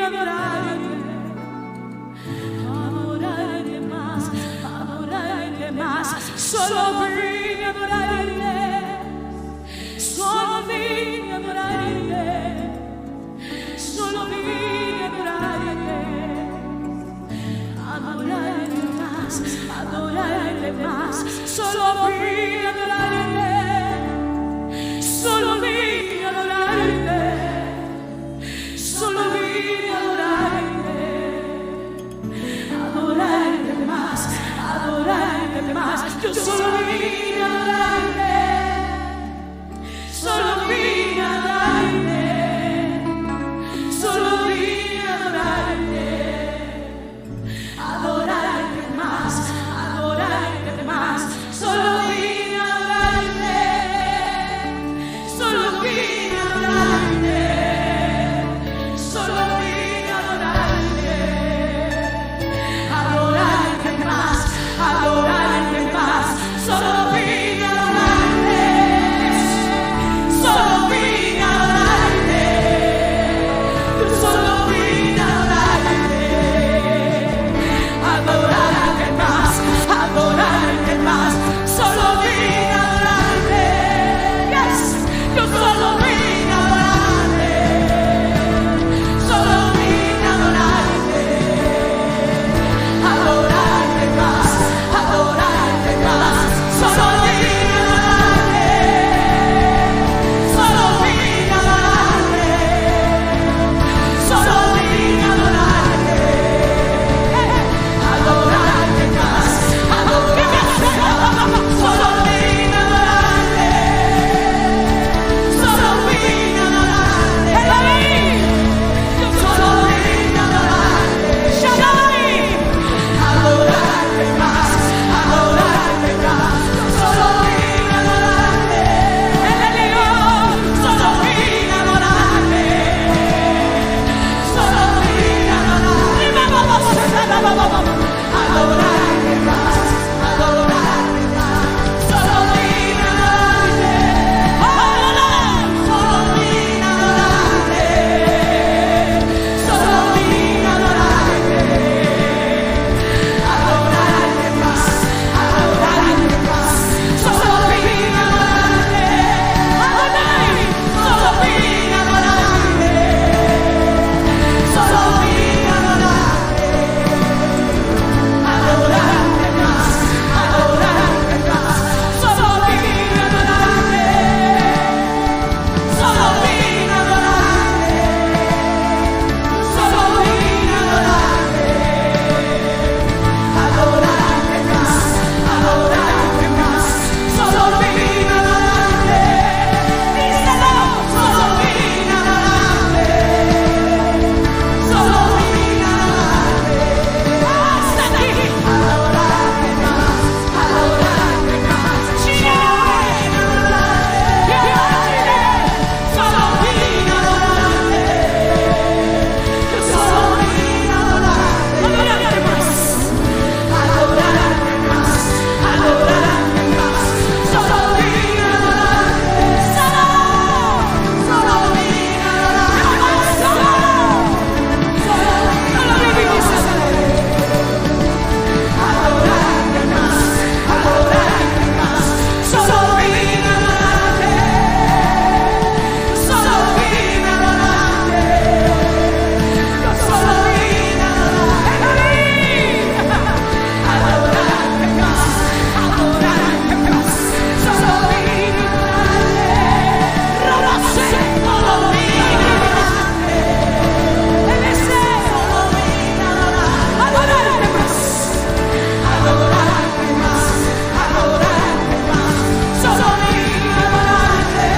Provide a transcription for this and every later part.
adorarte más, solo vine a adorarte, solo vine a adorarte, solo vine a adorarte más, adorarte más, solo vine a adorarte, solo vine a adorarte, solo vine a adorarte, adorarte más, yo solo vine a adorarte, solo vine a adorarte, solo vine a adorarte, adorarte más, solo vine a adorarte, solo vine a adorarte, solo vine a adorarte, adorarte más, solo vine a adorarte, solo vine a adorarte, solo vine a adorarte, adorarte más, solo vine a adorarte, yes, yo solo vine a adorarte, solo vine a adorarte, adorarte más, solo vine a adorarte, solo vine a adorarte, solo vine a adorarte, adorarte más, solo vine a adorarte, solo vine a adorarte, yo solo vine a adorarte, Shaddai, adorarte más, solo vine a adorarte, el León, solo vine a adorarte, solo vine a adorarte, adorarte más, solo vine a adorarte, solo vine a adorarte, solo vine a adorarte, adorarte más, solo vine a adorarte, Adonai, solo vine a adorarte, solo vine a adorarte, adorarte más, solo vine a adorarte, solo vine a adorarte, solo vine a adorarte, adorarte más, solo vine a adorarte, díselo, solo vine a adorarte, solo vine a adorarte, hasta aquí, adorarte más, solo vine a adorarte, yo solo vine a adorarte, adorarte más, solo vine a adorarte, solo vine a adorarte, solo vinimos a adorarte más, solo vine a adorarte, solo vine a adorarte, yo solo vine a adorarte más, solo vine a adorarte, Rabase, solo vine a adorarte, Ebese, solo vine a adorarte más, solo vine a adorarte,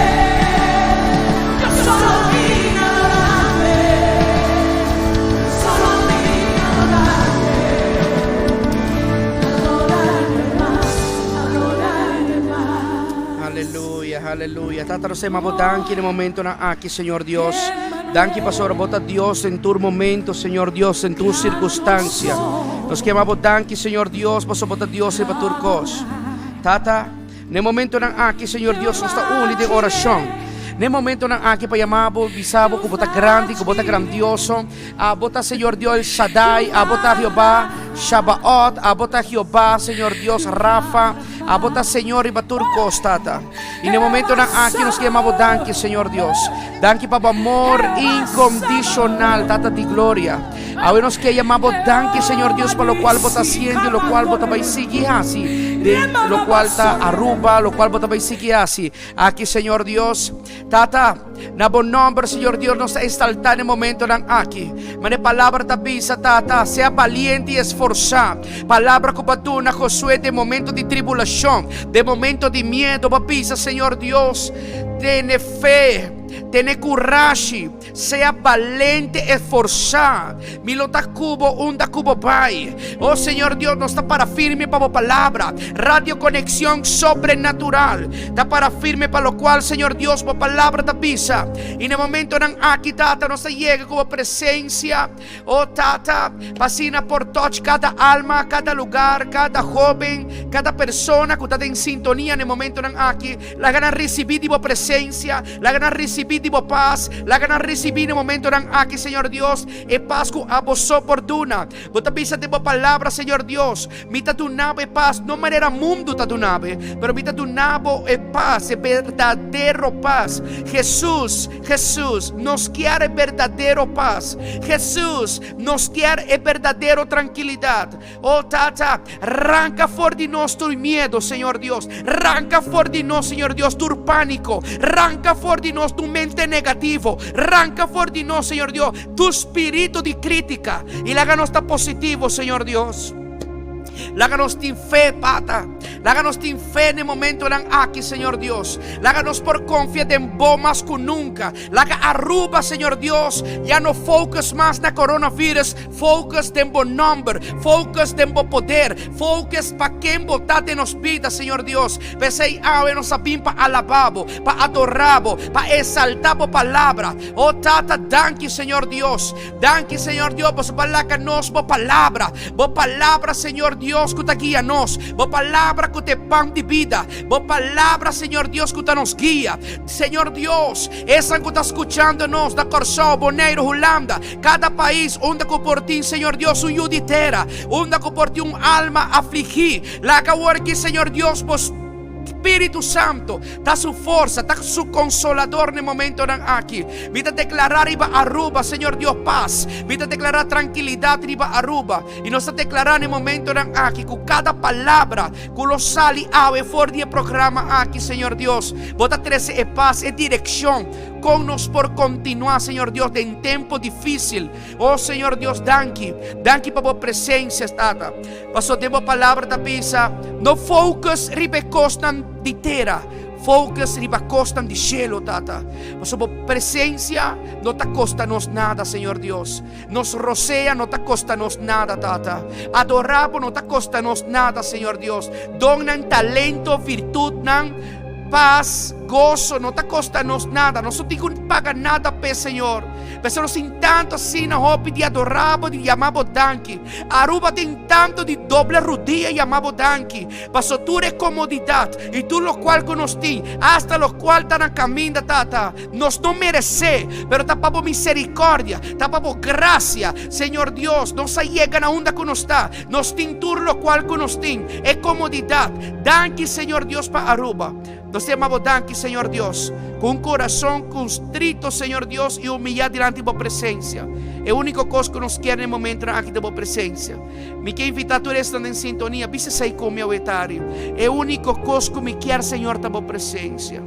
yo solo vine a adorarte, solo vine a adorarte más. Hallelujah, hallelujah. Tatalo sa mga danki na momento na aki, Señor Dios. Danki pastor bota Dios en tu momento, Señor Dios, en tu circunstancia. Nos quemamos danki, Señor Dios, paso bota Dios en paturcos. Tata, no momento ng aki, Señor Dios, hasta uli de orasyon. nel momento ng aking payamabo, bisabo, kubota grande, kubota grandioso, abota Señor Dios el Shaddai, abota Jehová, Shabaot, abota Jehová, Señor Dios, Rafa, abota Señor Ibaturkos, Tata. Y en el momento ng aking nos llamamos danki, Señor Dios. Danki pa amor incondicional, Tata di gloria. Ahora nos que llamamos danki, Señor Dios, para lo cual vota haciendo, lo cual vota vai seguir así, de lo cual está Aruba, lo cual vota vai seguir así. Aquí, Señor Dios, Tata, na bom nombre, Señor Dios, nos exaltar en el momento ng aquí. Mane palabra tabisa, Tata, sea valiente y esforzado. Palabra compatuna, Josué, de momento de tribulación, de momento de miedo, papisa, Señor Dios, tiene fe. Tiene coraje, sea valente, esforzado. Milota cubo, unda cubo pai. Oh Señor Dios, no está para firme para palabra. Radio conexión sobrenatural. Está para firme para lo cual, Señor Dios, por palabra te pisa. Y en el momento en aquí, Tata, nos llega como presencia. Oh Tata, pasina por touch cada alma, cada lugar, cada joven, cada persona que está en sintonía en el momento en aquí. La gana recibir tipo presencia, la gana recibir tipo paz, la gana recibir en el momento en aquí, Señor Dios, e paz que a vos oportuna. Vos te pisa tipo palabra, Señor Dios. Mita tu nave paz, no manera mundo ta tu nave, pero mita tu nabo e paz, e verdadero paz. Jesús nos quiere verdadero paz. Jesús nos quiere verdadero tranquilidad. Oh Tata, arranca fuera de nosotros tu miedo, Señor Dios. Arranca fuera de nosotros, Señor Dios, tu pánico. Arranca fuera de nosotros tu mente negativo. Arranca fuera de nosotros, Señor Dios, tu espíritu de crítica. Y háganos está positivo, Señor Dios. Láganos sin fe, Pata. Láganos sin fe en el momento en aquí, Señor Dios. Láganos por confiar en vos más que nunca. Laga Aruba, Señor Dios. Ya no focus más na coronavirus. Focus en vos nombre. Focus en vos poder. Focus pa quien botate nos vida, Señor Dios. Pensei ave nos apim pa alababo, pa adorabo, pa exaltar vos palabra. Oh Tata, danke, Señor Dios. Danke, Señor Dios, por su palabra nos vos palabra. Vos palabra, Señor Dios, que te guía nos. Vos palabra que te pan de vida. Vos palabra, Señor Dios, que te nos guía. Señor Dios, esa que está escuchándonos da Corsó, Boneiro, Holanda, cada país onde que por ti, Señor Dios, un yuditera, onde que por ti un alma afligir. La que, Señor Dios, vos Espíritu Santo, da su fuerza, da su consolador en el momento aquí. Vita declarar iba Aruba, Señor Dios, paz. Vita declarar tranquilidad iba Aruba. Y nos declarar en el momento aquí, con cada palabra, con los sali ave for el programa aquí, Señor Dios. Bota 13 paz y dirección con nos por continuar, Señor Dios, en tiempo difícil. Oh Señor Dios, danke para vos presencia, Tata. Paso tiempo palabra tapisa. No focus ribe costan di terra. Focus riba costan di cielo, Tata. Paso por presencia no te costanos nada, Señor Dios. Nos rocea, no te costanos nada, Tata. Adoramos, no te costanos nada, Señor Dios. Donan talento, virtud, nan paz, gozo, no te costanos nada. No te paga nada, Señor. Pero sin tanto así, na hopi de adoramos, de llamamos danke. Aruba tem tanto de doble rodilla, llamamos danke. Paso tú eres comodidad, y tú lo cual conocí, hasta lo cual está en camino, Tata. Nos no merece, pero tapamos misericordia, tapamos gracia, Señor Dios. Nos llegan a onda que nos está, nos tintur lo cual conocí, es comodidad. Danke, Señor Dios, para Aruba. Nos llamamos danke, Señor Dios, con un corazón constrito, Señor Dios, y humillado delante de tu presencia. El único cosa que nos quiere en el momento aquí de tu presencia. Me quiero invitar a todos estando en sintonía. Viste sair con mi avetario. El único cosa que me quiere, Señor, de tu presencia.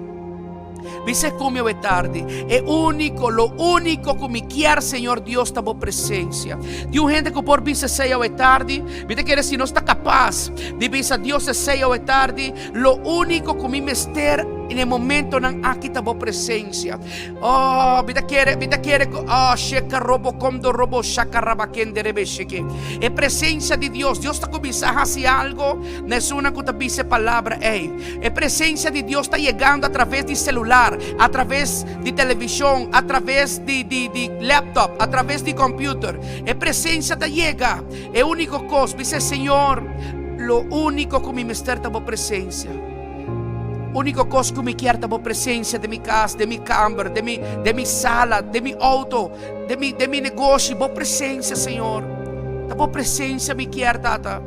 Viste come è tardi. È unico, lo unico che mi chiar, Señor Dios, sta por presencia. De un gente que por vise sei é tardi. Viste que si no está capaz de vise Dios sei é tardi. Lo único que mi mester en el momento nan aquí sta por presencia. Oh, vite quiere, oh, sheka robo condo robo shaka rabakende rebesheke. È presencia di Dios. Dios está comenzando a hacer algo. Nessuna que te vise palabra, hey. È presencia di Dios está llegando a través de celular, a través de televisión, a través de laptop, a través de computer. Es presencia te llega. Es único cosa. Dice Señor, lo único que mi mister por presencia. Único cosa que me quiero es la presencia de mi casa, de mi cámara, de mi sala, de mi auto, de mi negocio, la presencia, Señor. La presencia me quiero, Tata.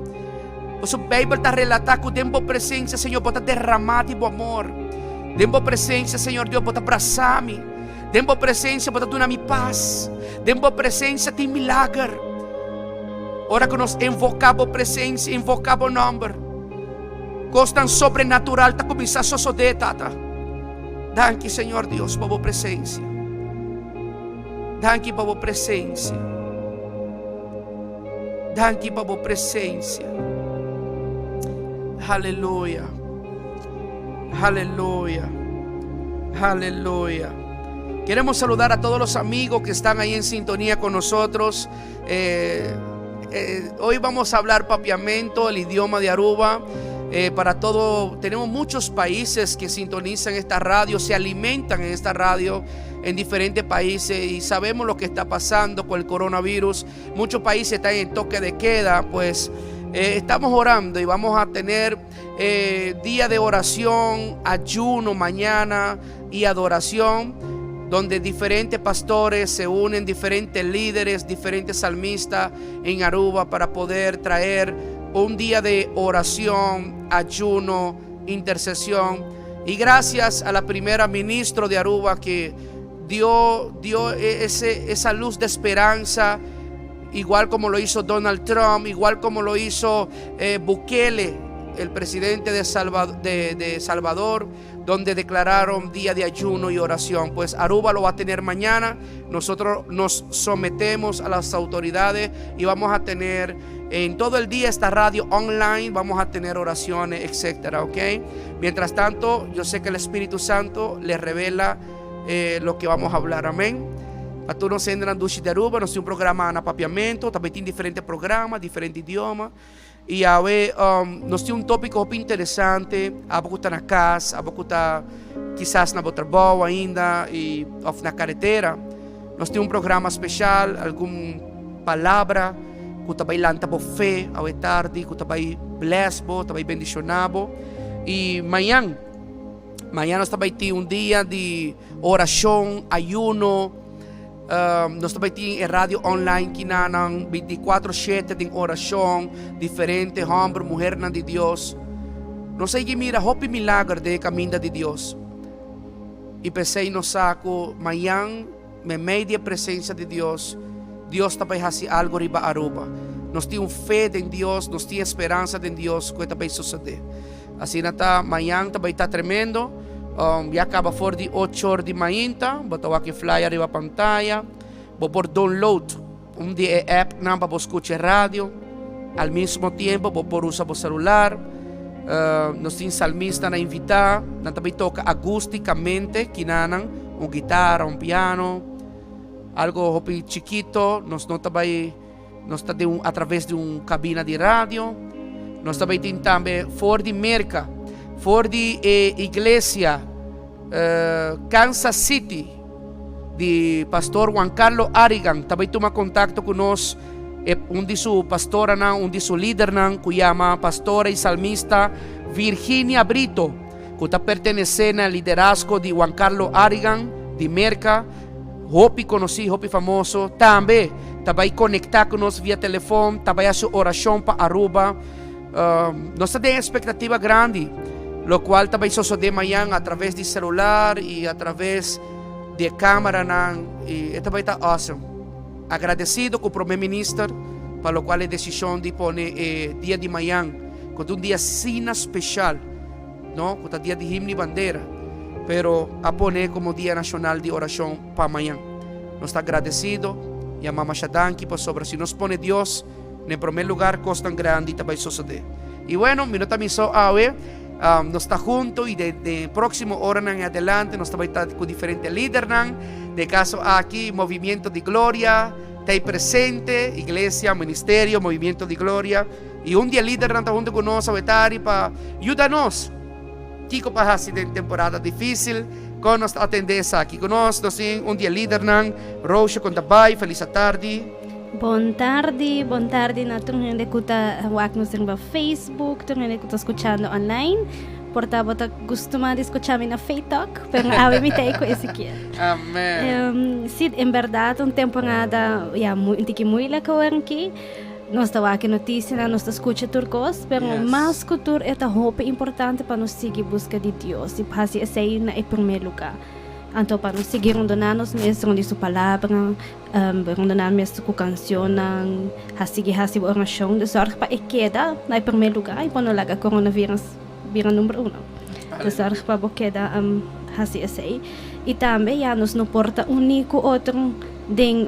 Pues la Biblia está relatada que la presencia, Señor, para derramar tu amor. La presencia, Señor Dios, para abrazarme. La presencia para dar mi paz. La presencia de milagre. Ahora que nos invocamos presencia, invocamos nombre. Cosa tan sobrenatural está começando a suceder, Tata. Danke, Senhor Deus, por a presença. Danke por a presença. Danke por a presença. Aleluia. Aleluia. Aleluia. Queremos saludar a todos los amigos que están ahí en sintonía con nosotros. Hoy vamos a hablar papiamento, el idioma de Aruba. Para todo, tenemos muchos países que sintonizan esta radio, se alimentan en esta radio en diferentes países y sabemos lo que está pasando con el coronavirus. Muchos países están en toque de queda, pues estamos orando y vamos a tener día de oración, ayuno mañana y adoración, donde diferentes pastores se unen, diferentes líderes, diferentes salmistas en Aruba para poder traer un día de oración, ayuno, intercesión. Y gracias a la primera ministra de Aruba que dio esa luz de esperanza, igual como lo hizo Donald Trump, igual como lo hizo Bukele, el presidente de Salvador, donde declararon día de ayuno y oración. Pues Aruba lo va a tener mañana. Nosotros nos sometemos a las autoridades y vamos a tener en todo el día esta radio online, vamos a tener oraciones, etcétera, ¿ok? Mientras tanto, yo sé que el Espíritu Santo les revela lo que vamos a hablar, amén. Para todos nos entran dushi de Aruba, nos tem programa de papiamento, también tem diferentes programas, diferentes idiomas. E aí, nós temos tópico muito interessante. Há pouco está na casa, há pouco está quizás na Botrabó ainda e na carretera. Nós temos programa especial, alguma palavra que está bailando por fé, ao tarde, que está bem blessbo, está bem bendicionado. E amanhã nós também temos dia de oração, ayuno. Nós também temos rádio online que nanang 24/7 de oração, diferente homem, mulher de Deus. Nós sei que mira hope milagre de caminho de Deus. E pensei no saco, amanhã, me meio de presença de Deus, Deus também faz algo riba Aruba. Nós temos fé em Deus, nós temos esperança em Deus que também suceder. Assim está, amanhã também está tremendo. Ya acaba fora de 8 horas de manhã, botou aqui flyer arriba a pantalla, vou por download de app para escutar rádio, ao mesmo tempo vou por usar o celular. Nós temos salmista na invitar, nós também toca acústicamente, que nanang, guitarra, piano, algo chiquito, nós também está através de cabina de rádio, nós também temos fora de merca. For de igreja Kansas City de pastor Juan Carlos Arigan também toma contato conosco, de sua pastora, de seu líder, que chama pastora e salmista Virginia Brito, que está pertenecendo ao liderazgo de Juan Carlos Arigan de Merca, hopi conhecido, hopi famoso. Também vai conectar conosco via telefone, também a sua oração para Aruba. Nós temos expectativa grande, lo cual também sucede amanhã através de celular e através de câmera, e também está awesome. Agradecido com o primeiro-ministro, para o qual a decisão de pôr dia de manhã, com dia cena especial, não? Com dia de himno e bandeira, pero a pôr como dia nacional de oração para amanhã. Nós está agradecido e amamos a danke por sobre si nos põe Deus em primeiro lugar, coisa tão grande também suceder. E bueno, minuto me só a ver. Nos está junto y de próximo hora en adelante nos está con diferentes líderes. De caso aquí, Movimiento de Gloria, está presente, iglesia, ministerio, Movimiento de Gloria. Y un día líder está junto con nosotros para ayudarnos. Kiko para hacer temporada difícil, con nos atender aquí con nosotros. Un día líder, Rocha con Tabay, feliz tarde. Bon tarde na tung hindi ko ta wag nos ba Facebook, tung hindi ko ta escuchando online. porta bota costuma escuchar na Faith Talk, pero ave me tem com Ezequiel. Amém. Sim, em verdade, temporada, muito aqui. Nós estamos aqui notícia, nós escuta turcos, mas mais cultura é a roupa importante para nós seguir busca de Deus e para essa aí na primeiro lugar. Então, para nós seguir ordenando-nos mesmo de sua palavra, ordenando mesmo com canção, a seguir a oração, de sorte para que queda na primeiro lugar e para não largar coronavírus vira número 1. De sorte para que queda essa aí. E também nos não porta único outro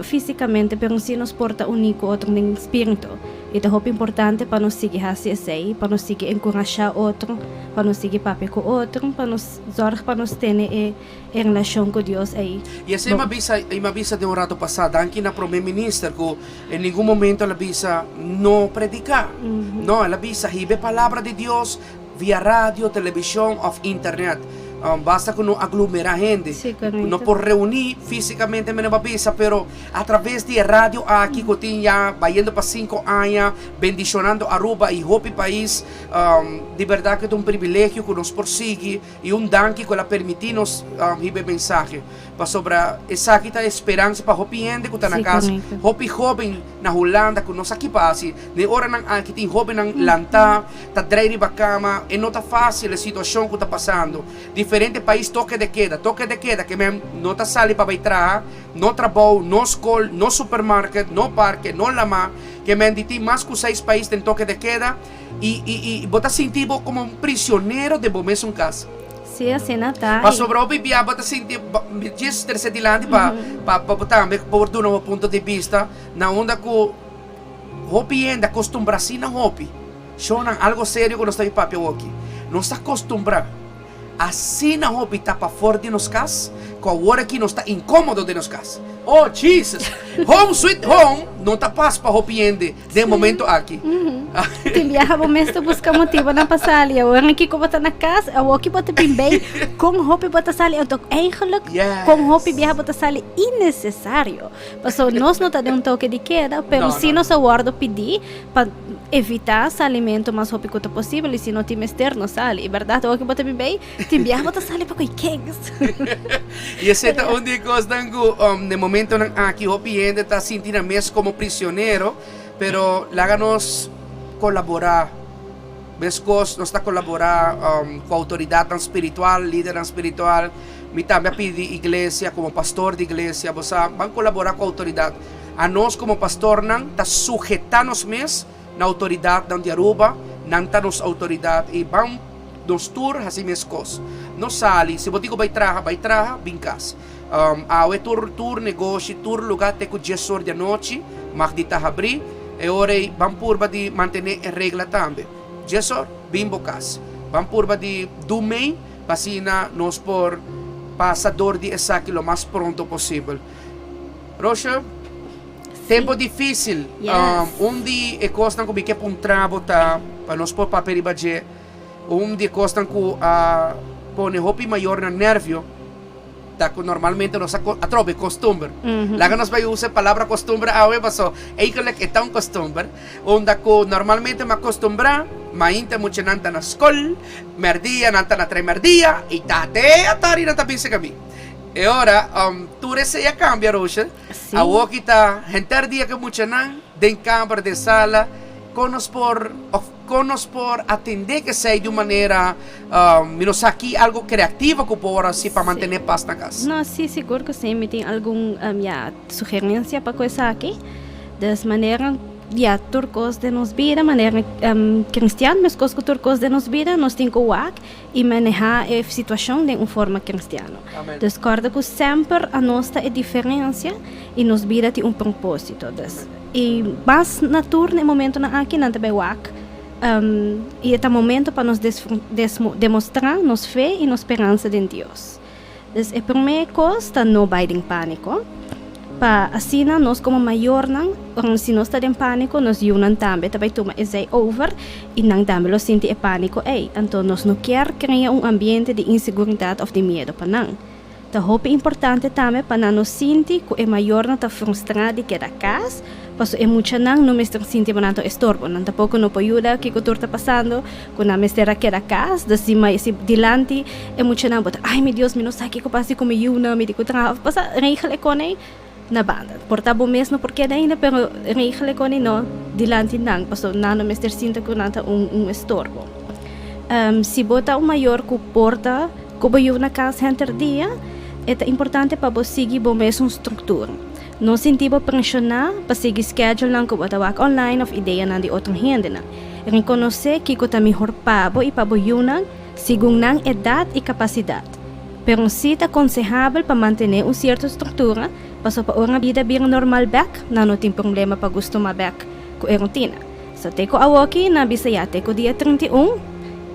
fisicamente, mas sim nos porta único outro em espírito. E é muito importante para nós seguir essa aí, para nós seguir encorajar outro, para nós seguir papel com outro, para nós zorgar para nós ter a relação com Deus aí. E essa é uma visa de um rato passado, aqui na primeiro-ministro, que em nenhum momento ela visa não predicar. Não, ela visa receber a palavra de Deus via rádio, televisão ou internet. Basta que não aglomerar gente, não por reunir fisicamente me babisa, pero a través de rádio aqui que tinha indo para 5 anos, bendicionando Aruba e Hopi país, de verdade que é um privilégio que nos persegue e danke que ela permite nos receber mensagem para sobre essa aqui tá esperança para Hopi gente que está na casa, Hopi jovem na Holanda que nós aqui passa, de hora nang aqui tem jovem nang lanta, tá dreiri bacama, e não tá fácil a situação que está passando. Diferente país toque de queda que não está sali para entrar, não trabalho, não escola, não supermercado, não parque, não lama, que tem mais que 6 países em toque de queda e bota sentir como um prisioneiro de bom mesmo casa. Sim, assim não tá. Mas sobre o bibia bota sentir diz terceiro lado para botar me por do novo ponto de vista na onda que hopi ainda acostumbra-se na hopi. Shonan algo sério que nós está em papel aqui. Não está acostumbrado. Assim na roupa está para fora de nos cas, com a hora que não está incômodo de nos cas. Oh, Jesus! Home sweet home, não está paz para roupa de momento aqui. Tem viaja mesmo buscar motivo na passalia. O ano que eu botar na casa, o que botar bem com roupa botar sali, então eigenlijk com roupa viaja botar sali innecessário. Passou nós não tá de toque de queda, pero se nós aguardo pedir para evitar esse alimento mais rápido que possível e se não tem externo sali, é verdade, o que botar bem, tem viaja botar sali para quem E esse é onde coisa no momento aqui o cliente está sentindo mesmo como prisioneiro, pero láganos colaborar. Vescos nós está colaborar com a autoridade espiritual, líder espiritual, me também pedi igreja como pastor de igreja, você vão colaborar com a autoridade. A nós como pastor não está sujeitando-nos mesmo na autoridade de Aruba, não está nos autoridade e vão nos tour assim mesmo coisas. Não sali, se você vai trabalhar, vem casa. Ao tour negócio, tour lugar até que 10 horas da noite, mas de abrir, e hora vamos por de manter a regra também. 10 horas, bimbo casa. Vamos por de dormir, para nós por passador de essa aqui o mais pronto possível. Rocha, tempo difícil. Dia é costa que bique para trabo tá, para nós por papel e budget. Dia costa que põe roupa maior na nervio. Tá que normalmente nós atrobe costumbre. Lá que nós vai usar a palavra costumbre, passou. É que é tão costumbre. Onde que normalmente me acostumbra, mainta muito nanta na escola, merdia nanta na tremerdia, e tá até a tari nanta pensa kami. E ora, tu receia cambia, Rocha. A walkie tá, gente dia que muito nan, den câmara de sala, conos por atender que seja de maneira menos aqui algo criativo que por assim para manter paz na casa. Não, sim, seguro que sim, me tem alguma sugerência para coisa aqui, das maneiras turcos de nos vida, maneira cristiana, mas coisas que turcos de nos vida, nós temos que e manejar a situação de uma forma cristiana. Discorda que sempre a nossa é diferença e nos vida tem propósito. E mais natural no momento na aqui não também e é o momento para nos demonstrar nossa fé e nossa esperança em Deus. Então, a primeira coisa, não vai em pânico. Para assim, nós como maior, se nós estamos em pânico, nós unan também, também toma esse over e não também lo sente pânico. Então, nós não queremos criar ambiente de insegurança ou de medo para não. Então, é importante também para não sentir que o maior não está frustrado de cada casa, Paso é mucha nang no me estar sinti mananto estorbo, nan tampoco no po ayuda que cultura está pasando, con la mestera que era cas, de cima y dilante, é mucha nang bota, ay mi Dios, mi no sabe que pasa como yuna, mi dico trabajo, pasa reíjale con él na banda. Portabo mesmo porque ainda, pero reíjale con él no, dilante nang, paso nano me estar sinti con un estorbo. Si bota o maior que porta, como yuna cas enter dia, é importante para você seguir bom mesmo estrutura. Não sentir pressionar para seguir schedule lang ko batawak online of ideia nan di otong hindi na. Reconhecer que ko melhor pabo e pabo yunang segundo nang edad e capacidade. Pero se é aconselhável para manter uma certa estrutura, para para uma vida bem normal back, não tem problema para acostumar back com a rotina. So te ko awaki na Bisaya te ko dia 31,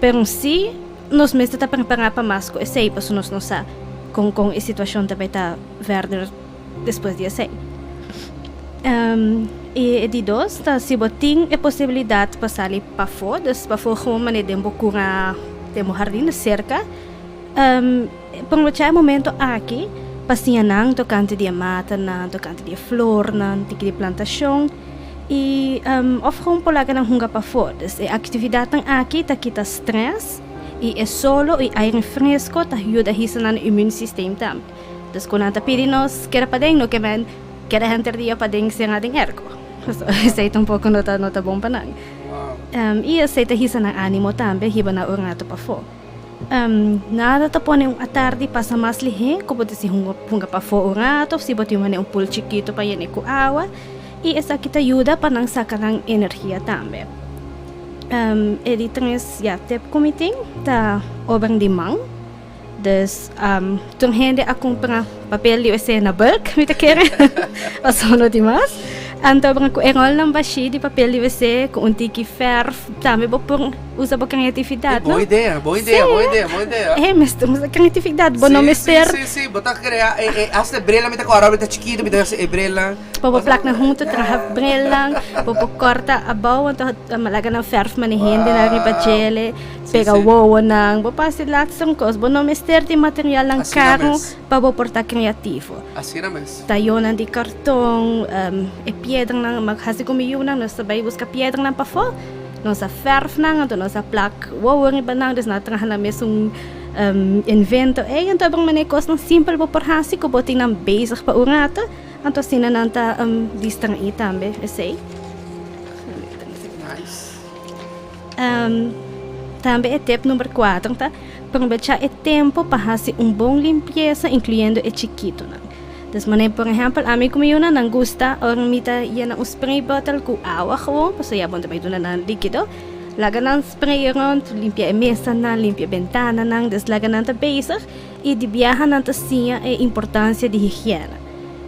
pero se nós mesmo está preparar para mais ko essay para nós não sa com a situação também está verder depois de assim. E de dois, tá, se botin a possibilidade de passar ali para fora, para fora como maneira de cura de jardim cerca, por um momento aqui, passinha não tocante de mata, não tocante de flor, não de plantação, e oferem por lá que não hunga para fora. A atividade aqui tá quita stress e é solo e ar fresco tá ajuda a hisa no immune system também. Dus kung nata pirinos, kera pa din, no kemen, kera hunter dia pa din siya ating ergo. So, isa itong po kung nota bom pa nang. Iya sa ita hisa ng animo tambe, hiba na ura nga to pa fo. Nada ta po na yung atardi pa sa mas lihe, kubuti si hunga pa fo ura to, si bati man yung pool chiquito pa yan ikuawa, iya sa kita yuda pa nang saka ng enerhiya tambe. Edi tres, ya, tep kumiting, ta obang dimang, dus toen hindi akong papel USA na bulk, mita kere, asono di mas. Anto bang ko engol ng bashi di papel USA kung unti ki ferf, tama ba pong usa ba kreatividad, no? Boa ideia. Mas usa kreatividad, bo no mister. Sim, botar crea, hasta brela mita ko araw mita chiquito, mita se brela. Papaplak na junto, traha brelang, papakorta abaw, anto malaga ng ferf man hindi na rin pa jele, pega wow nang, papasit lahat ng kos, bo no mister di material ng karo, papaporta kreativo. Assim na mes. Tayonan di kartong, piedra nang maghasi kumiyo nang nasabay busca piedra nang pafo, no sa ferf nang, anto no sa plak, wow ang iba nang, des natrahan na mesong invento, anto abang manekos ng simple po parhasi, kuboting ng basic pa urata, anto sinananta distrang itambe, essay. Nice. Tambe tip number 4, tá? Aproveitar o tempo para fazer bom limpeza, incluindo o chiquito. Dus maneira, por exemplo, a mim como eu não gusta, orang mita yan ang spray bottle com água ko, paso ya bom também do na líquido. Laga ng spray ron, limpia a mesa na, limpia a ventana na, des laga ng basic e de biyahan ng siya a importância de higiene.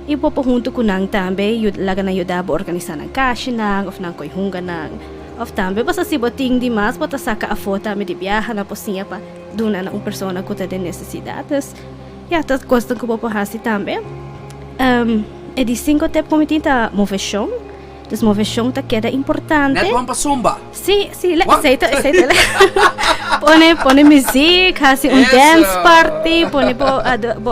E po junto ko nang tambe, laga na yudabo organizar ng kashi nang, of nang koyhunga nang, of tambe, basta si boting di mas, bota saka a foto me de biyahan na po siya pa, doon na uma persona ko ta de necessidades. Ya, tas costa ko po hasi tambe. E di 5 tep comitinta movechon. Dus movechon ta queda importante. Net one pa zumba. Sí, aceita. Pone music, hasi dance party, pone po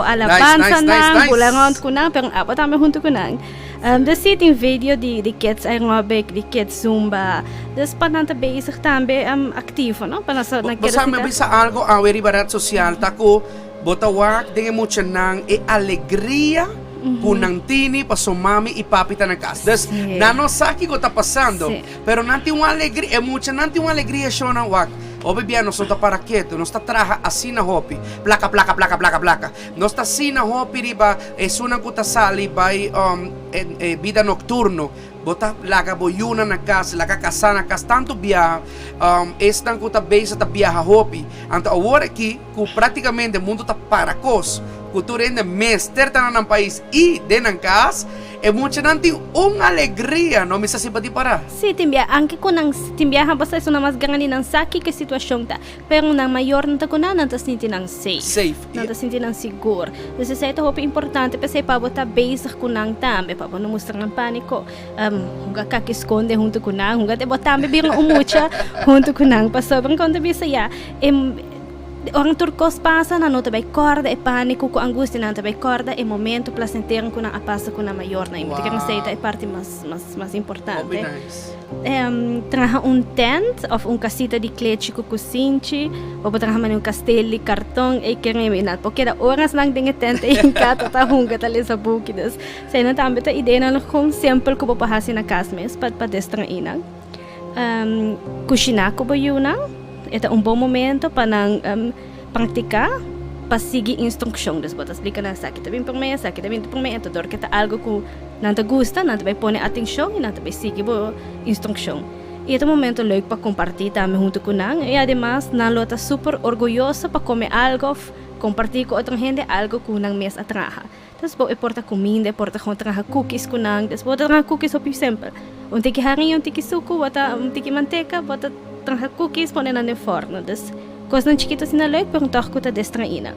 alabanza nang, bulangon ko nang, pero apa tame junto ko nang. Dus sitting video di kids aerobic, di kids zumba. Dus pananta basic tambe activo, no? Panasa Basta may bisa algo ang very barat social tako botawak dengan mucha nang alegria punang tini pa sumami ipapita ng kas. Dus nano saki ko ta passando, pero nanti uma alegria, mucha nanti uma alegria shona wak. Obibiano non sta para quieto, non sta traha asina hopi, placa. Non sta asina hopi riba e sunan kuta sali by vida nocturno. Bota laga boyuna na casa, laga kasana kas tanto biya estan kuta base ta biya hopi. Anto awore ki ku praticamente mundo ta para kos. Cultura ainda mester ta ng país e denang kas e mucha nanti alegria no misa simpati para. Sí, timbia, anche ko nang timbiahan basta iso na mas gangani ng saki ke sitwasyon ta. Pero nang mayor nanta ko na nanta sinti nang safe. Nanta sinti nang siguro. Kasi sa ito hopi importante pa sa ipabota basic ko nang tambe pa no mustang ng paniko. Huga kakiskonde junto ko nang, huga te botambe birang umucha junto ko nang pa sobrang konta bisaya. orang turcos passa, não também corda, é pânico, com angústia, não também corda, é momento placenteiro que não passa com a maior, né? Então, que aceita é parte mais importante. Nice. Traga tent, ou casita de cleite com cozinha, ou traga um castelo de cartão, e que reminat, porque da horas lang dinge tent e em casa tá hunga tá lesa bukidas. Sei não também tá ideia não com sempre que vou na casa mes para distrair. Cozinhar com boiuna. Ito bom momento para praticar, para seguir instrução. Depois explica na sa kita bem por meia, ito dor kita algo que não te gusta, não te vai pôr atenção e não te vai seguir a instrução. E ito momento leuk para compartilhar também junto com nang. E además, não está super orgulhoso para comer algo, compartilhar com outra gente algo que nang mes atraja. Depois importa comida, importa com traga cookies com nang. Depois traga cookies op simple. Tiki harinho, tiki suco, tiki manteca, bota traga cookies, põe na forno. Dus, coisa não chiquita assim na leuk, perguntar que tá distraída.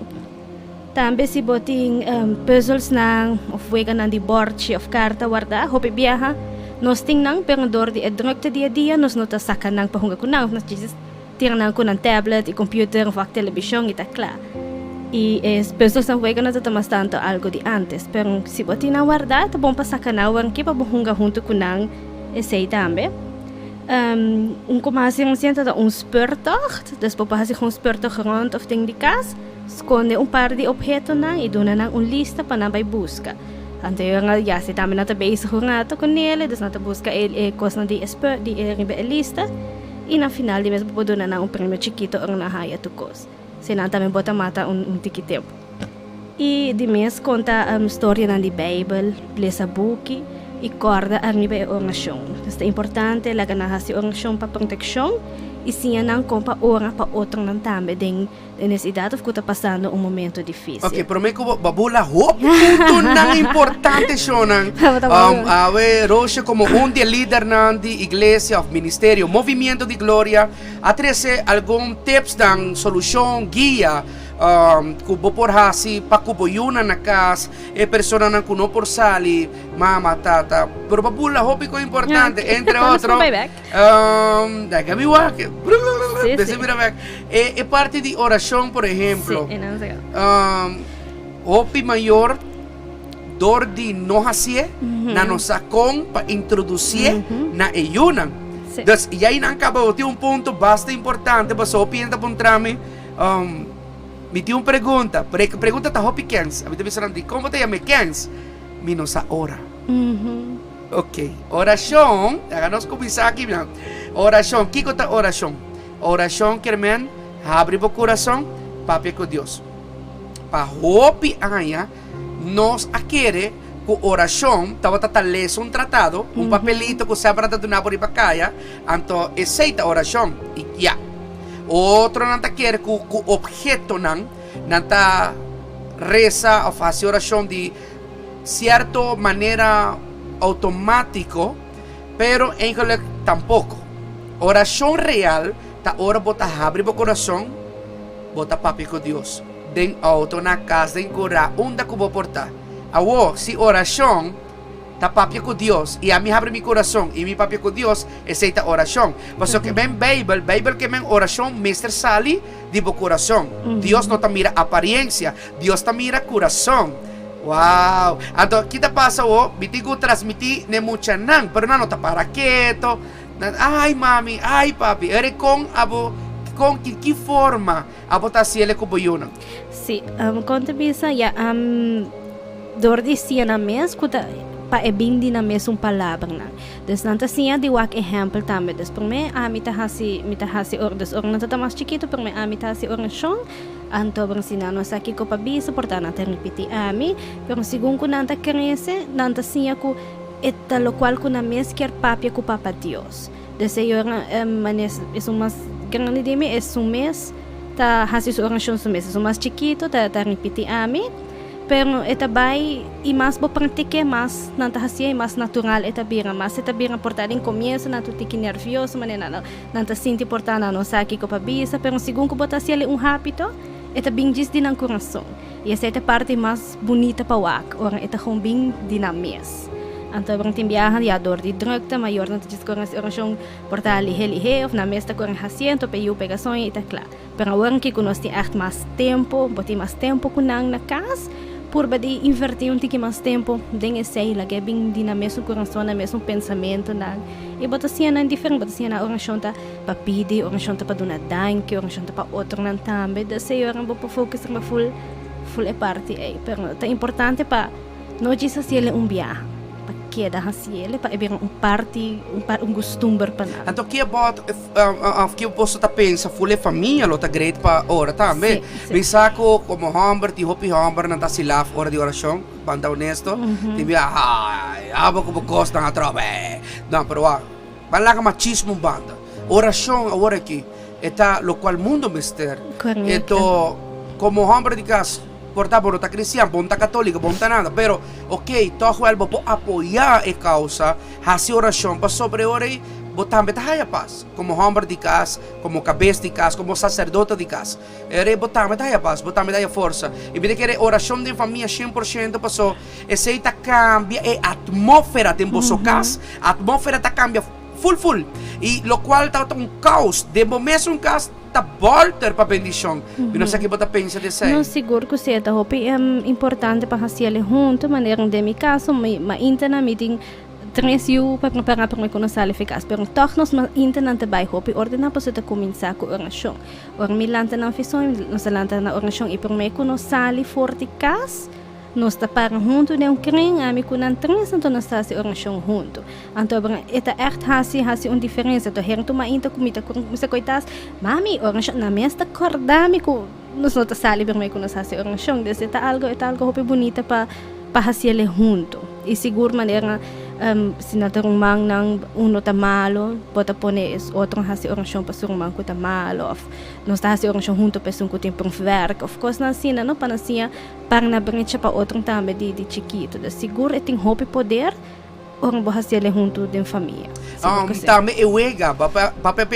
Também se botem puzzles na, of wega na de bordje of carta guarda, hopi biaha, nós ting nang perundor de drukte dia a dia, nós nota sacan nang pahunga ko nang, nós tiram nang ko ng tablet, e computer, of televisão, e tá claro. E as puzzles na wega na tatamas tanto algo de antes, pero se botem na guarda, tá bom pa sacan na wang que pa bahunga junto ko nang, essay também. Começa a speurtocht, depois passa com speurtocht rond of ding de casa, esconde par de objetos e dona lista para não buscar. Então, já se também não está bezig com ele, dus não está busca ele coisa de lista, e na final de mesmo pode donar prêmio chiquito ou na raia tu coisa. Senão também bota mata tiquete. E de mês conta história na de Bible, lesa book e corda arriba a oração. Então, é importante laga na hasi oração para proteção e sim não compa ora para outro não também den necessidade of que passando momento difícil. Okay, pero may ko babula hop punto nang importante shonan. Roche como de líder nan di iglesia of ministerio, movimiento de gloria, atrese algum tips ng solution, guia kubo por hasi pakuboyuna na kas persona nang kuno por sali mama tata pero babula hopi ko importante entre otro parte de oración por ejemplo hopi mayor dor di no hasie na nosakon pa introducir na eyunan dus yain ang kabauti un punto basta importante baso pinta puntrami me dio uma pergunta tá hopi Kens. A mim também será de como te chama Kens? Minusa ora. Ok. Oração. Nós começar aqui, não. Oração. Que é oração? Oração que men abre o coração para com Deus. Para hopi amanhã nós aquere com oração. Tava ler um tratado, papelito que você para dar por para caia. Então aceita oração e já. Outro não tá quer que o objeto não tá reza ou faz oração de certa maneira automático, pero em que tampouco. Oração real tá ora bota abre o coração, bota papi com Deus. Den auto na casa den cura onde que vou portar. Awo se oração tá papi com Deus e a mim abre meu coração e mi papi com Deus aceita oração. Mas que bem Bible que bem oração Mr. Sali de bo coração. Deus não tá mira aparência, Deus tá mira coração. Wow. Então kita passa bitigo transmitir ne mucha nang, pero não tá para quieto. Ai mami, ai papi, ere com abo com que forma abo tá se ele com boyuna. Sim, conta bisa ya dor de sia na mes kuta pa ebindi na mesmo palavra na. Des nanta siya di wak example também. Des por me mita hasi des orang nanta mas chiquito por me mita hasi oração. Anto bang sinano sa ki ko pa bisa porta nanta repeti pero sigun ko nanta cresce nanta siya ko eta lo cual ko na mes quer papia ko papa Dios. Des yo manes es un mas grande de me es un mes ta hasi oração su mes es un mas chiquito ta repeti pero eta bay e mais bo pratique mais nanta hasia mais natural eta bira portar em começo na tu tiki nervioso manena nanta sinti portar na nossa aqui com pabisa pero segundo que botar ali hábito eta bingis din ang coração e essa é a parte mais bonita para wak ora eta com bing dinames Então, bang timbiahan ya dor di drukte, maior não te diz com essa oração portar lihe of na mesta com asiento pe pegações e tá claro. Pero agora que nós tem echt mais tempo, boti mais tempo com na casa, por badi invertir tique mais tempo, den sei la que bem di na mesmo coração, na mesmo pensamento na. E bota assim na diferente, bota assim na oração tá para pedir, oração tá para donar danke, oração tá para outro não também, da sei ora vou focar na full é parte aí, pero tá importante para não dizer se ele viagem. Da hasiele para haver party costumbre para nada. Então que about que eu posso tá pensa full família lo tá great para ora também. Bisa ko como hamburger ti hopi hamburger na tasilaf ora de oração, banda honesto. Tibi aba como costa na tropa. Não, pero bala ka machismo banda. Oração agora aqui está lo qual mundo mister. Então como hamburger de casa porta por ta cristiano, bom ta católico, bom ta nada, pero ok, todo el po apoiar a causa, hacer oração para sobre ora e botar metade paz, como homem de casa, como cabeça de casa, como sacerdote de casa. Era botar metade paz, botar metade força. E me que oração de família 100% passou, esse tá cambia a atmosfera de vossa casa, a atmosfera tá cambia full. E lo qual tá um caos, de momento um caos tá voltar para bendição. E não sei que bota pensa de sei. Não seguro que seja, hopi é importante para fazer junto, maneira de mi caso, ma interna meeting 3 uur para conhecer eficaz, pero toch nós internet também hopi ordenar para você começar com oração. Ora mi lanta na fissão, nós lanta na oração e por me conhecer forte cas. Nós está para junto de crem, a mim com três então nós está se oração junto. Então é echt hasi diferença. Então her tu ma inta comida com você coitas, mami oração na mesta acordar-me com nós não está sali para me conhecer se oração. Desse é algo hopi bonita para fazer junto. E seguro maneira se não tem man nang uno tá malo, bota pone outro hasi oração para sur man ko tá malo. Nós está hasi oração junto pessoa que tem para werk. Of course na sina não para assim para na brecha para outro também de chiquito. De seguro tem hope poder orang bahasa junto de família. Também é wega, para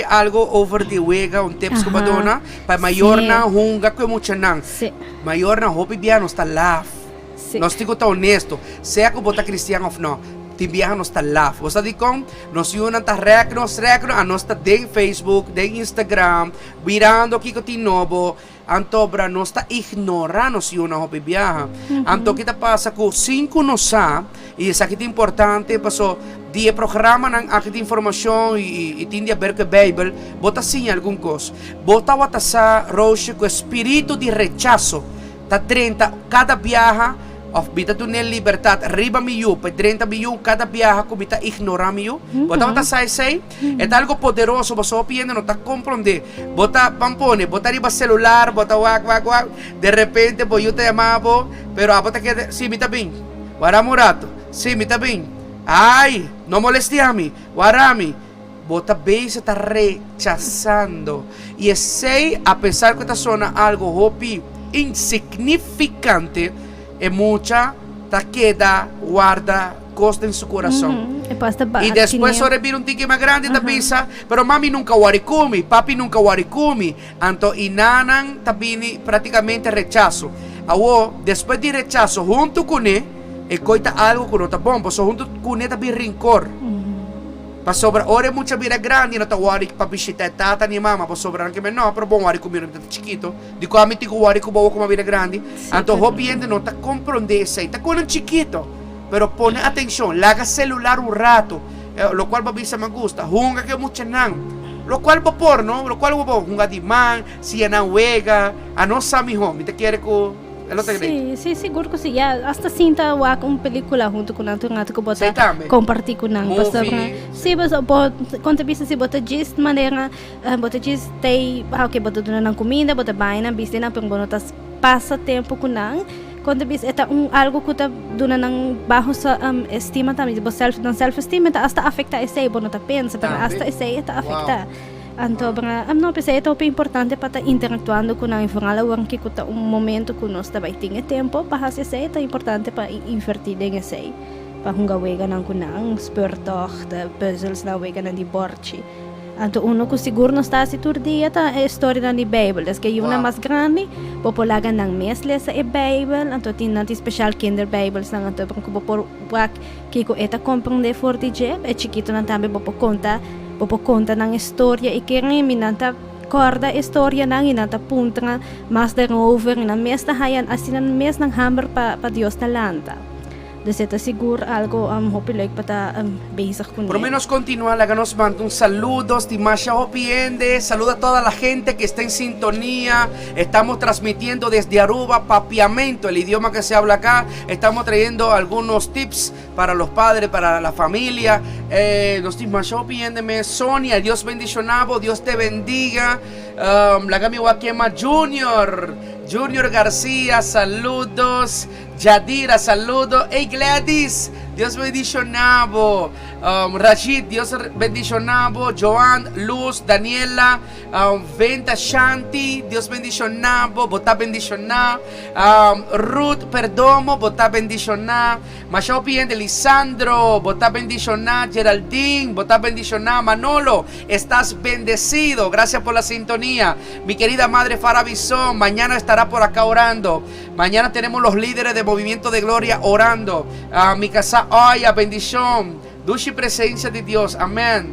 algo over the wega, tips que ba dona, para maior na hunga que muito nang. Maior na hope biano está laugh. Nós tigo tá honesto, seja que bota cristiano ou não. Timbiahan nos tá lá. Você diz como nós unan tá recnos a nós tá de Facebook, de Instagram, virando aqui que novo, antobra nós tá ignorando se una hopi viaja. Anto kita passa com 5 nos sa e isso aqui é importante, passou dia programa nang aqui informação e tinha ver que Bible, bota sim algum coisa. Bota wata sa roche com espírito de rechazo. Tá 30 cada viaja. Of bita tu nel libertad riba miyu, pe 30 miyu cada viaja ko bita ignora miyu. Bota bota sai. É algo poderoso, você opina, não tá compreender. Bota pampone, bota riba celular, bota wak. De repente po eu te chamava, pero bota que sim, me tá bem. Waramurato. Sim, me tá bem. Ai, não molestiami. Warami. Bota bem se tá rechazando. E sei, apesar que tá sona algo hopi insignificante, é muita tá queda guarda costa em seu coração. E depois só revira tique mais grande da pizza, pero mami nunca warikumi, papi nunca warikumi. Então inanan tabini praticamente rechazo. Awo depois de rechazo junto com ele, e coita algo que não tá bom, porque junto com ele tabi rincor. Pa sobra ore mucha vira grande na tawari pa bisita tata ni mama pa sobra anche me no però buon wari comino da chiquito di qua metti ko wari ko bawo come vira grande anto hobiente no ta comprende sei ta con un chiquito pero pone atención laga celular un rato lo cual babisa me gusta junga que mucha nan lo cual por no lo cual junga di man si na wega a no sami home te quiere ko Sim, seguro que sim. Hasta sinta uma película junto com nato que bota compartilhar com nang. Sim, mas quando bisa se bota gist maneira, bota gist tem, que bota dona nang comida, bota baina, bisa na pang bonotas passa tempo com nang. Quando bisa é algo que tá dona nang baixo sa estima também, bo self esteem tá hasta afeta esse bonota pensa, pero hasta esse tá afeta. Então, não pensei que é importante para estar interatuando com a informação que é momento que nós também temos tempo para fazer isso, é importante para invertir em isso, para jogar wega não com não, spurtog, de puzzles na wega na de bordje. Anto uno que seguro não está se turdia tá a história da Bíblia, das que é uma Wow. mais grande, populaga ng mes lesa e Bíblia, anto tin nanti special kinder Bibles nang anto pang por wak kiko eta compreender forte je, e chiquito nang tambe popo conta ng história e kiri minanta corda história nang inanta punta nga mas over na mes na hayan asinan mes ng hammer pa Dios na lanta. Deseta seguro algo hopiloy pata basic kun. Por lo menos continúa, la nos manda un saludos, Dimasha Opiende, saluda a toda la gente que está en sintonía. Estamos transmitiendo desde Aruba, Papiamento, el idioma que se habla acá. Estamos trayendo algunos tips para los padres, para la familia. Nos Dimasha Opiende, Sonia, Dios bendicionado, Dios te bendiga. La Gami Wakema Junior García, saludos. Yadira, saludos. Hey Gladys, Dios bendicionado. Rashid, Dios bendicionado. Joan, Luz, Daniela, Venta Shanti, Dios bendicionado. Bota bendicionado. Ruth Perdomo, bota bendicionado. Machao Piende, Lisandro, bota bendicionado. Geraldine, bota bendicionado. Manolo, estás bendecido. Gracias por la sintonía. Mi querida madre Farah Bison, mañana estará por acá orando. Mañana tenemos los líderes de Movimiento de Gloria orando. Mi casa, Aya, bendición. Dulce presencia de Dios. Amén.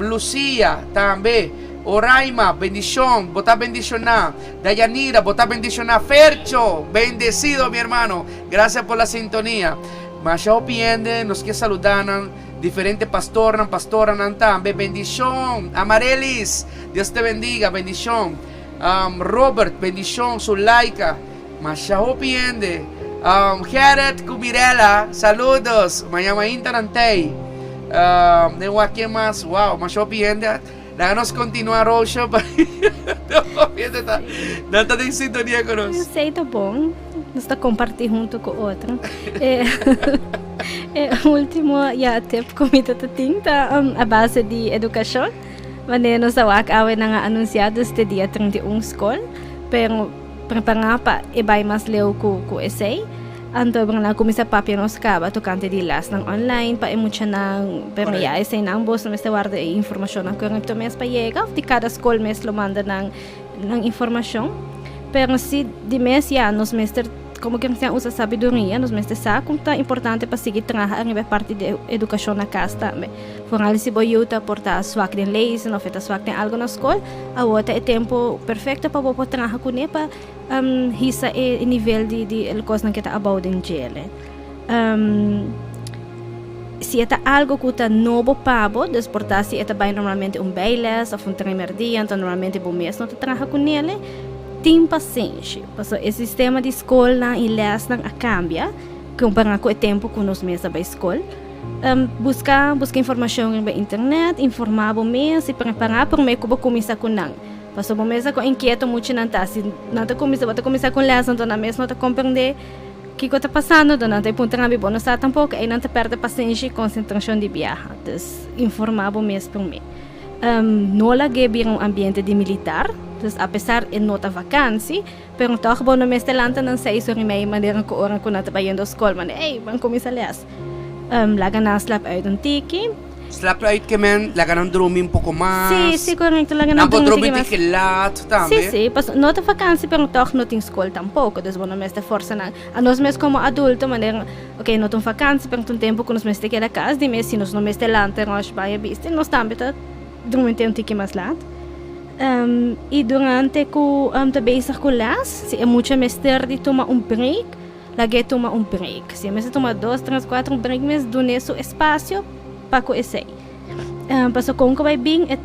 Lucía, también. Oraima, bendición. Bota bendicionar. Dayanira, bota bendicionar. Fercho, bendecido, mi hermano. Gracias por la sintonía. Machao Piende, nos quiere saludar. Diferentes pastoras también. Bendición. Amarelis, Dios te bendiga. Bendición. Robert, bendición. Zulaika. Machao Piende. Gerard Cumirela, saludos. Mañana Interantei. De aquí más. Wow, Machao Piende. Déjanos continuar hoy. Não está em sintonia conosco. Eu sei, tá bom. Nós está compartilhando junto com outro. O último tip comida tinta a base de educação. Maneira nós awak awe na anunciado este dia 31 escola, pero preparar pa ibay mas leo ko essay. Anto bang na kumisa papia nos kaba to kante di last ng online pa mucha nang pero essay nang boss na mesta warde informasyon ang correcto mes pa yega di kada school mes lo manda ng informasyon. Pero si di mes nos mester como que se usa sabedoria nos meste sa kung ta importante pa sige traha ang iba parte de edukasyon na kasta me foral si boyuta porta swak den leis no feta swak den algo na school awota e tempo perfecto pa po traha kune pa hisa e nivel de el cos na kita about den gele si eta algo kuta novo pabo desporta si eta bay normalmente bailes of primer dia então normalmente bom mês no traha kunele tem paciência, porque o sistema de escola e les não cambia, comparado com o tempo que nós mesmos na escola. Buscar informação na internet, informar o mês e preparar para o mês que vou começar com não. Porque o mês com inquieto muito não está, se não está começar com les, então na mês não está compreender o que está passando, então não está ponto de bom, não está tampouco, aí não está perde paciência e concentração de viagem, então informar o mês para o mês. Não lá que ambiente de militar. Dus apesar de nota vakantie, pero toch bono mes telanta ng 6:30 manera ko oran ko nata bayendo school man bang komisalias. Laga na slap out ng tiki. Slap out que men, laga ng drumming un poco más. Sí, correcto, laga ng drumming tikilat también. Sí, pas nota vakantie pero toch not in school tampoco. Dus bono mes te forza na. Anos mes como adulto manera, okay, not un vakantie pero un tempo que nos mes te queda casa, di mes si nos no mes telanta nos baya biste, nos também drumming te un tiki mas lat. E durante que estou bezig com las, se é muito mester de tomar break, lagi tomar break. Se é tomar 2, 3, 4 break, mas do nesse espaço para que essay. Passo com que vai bem, é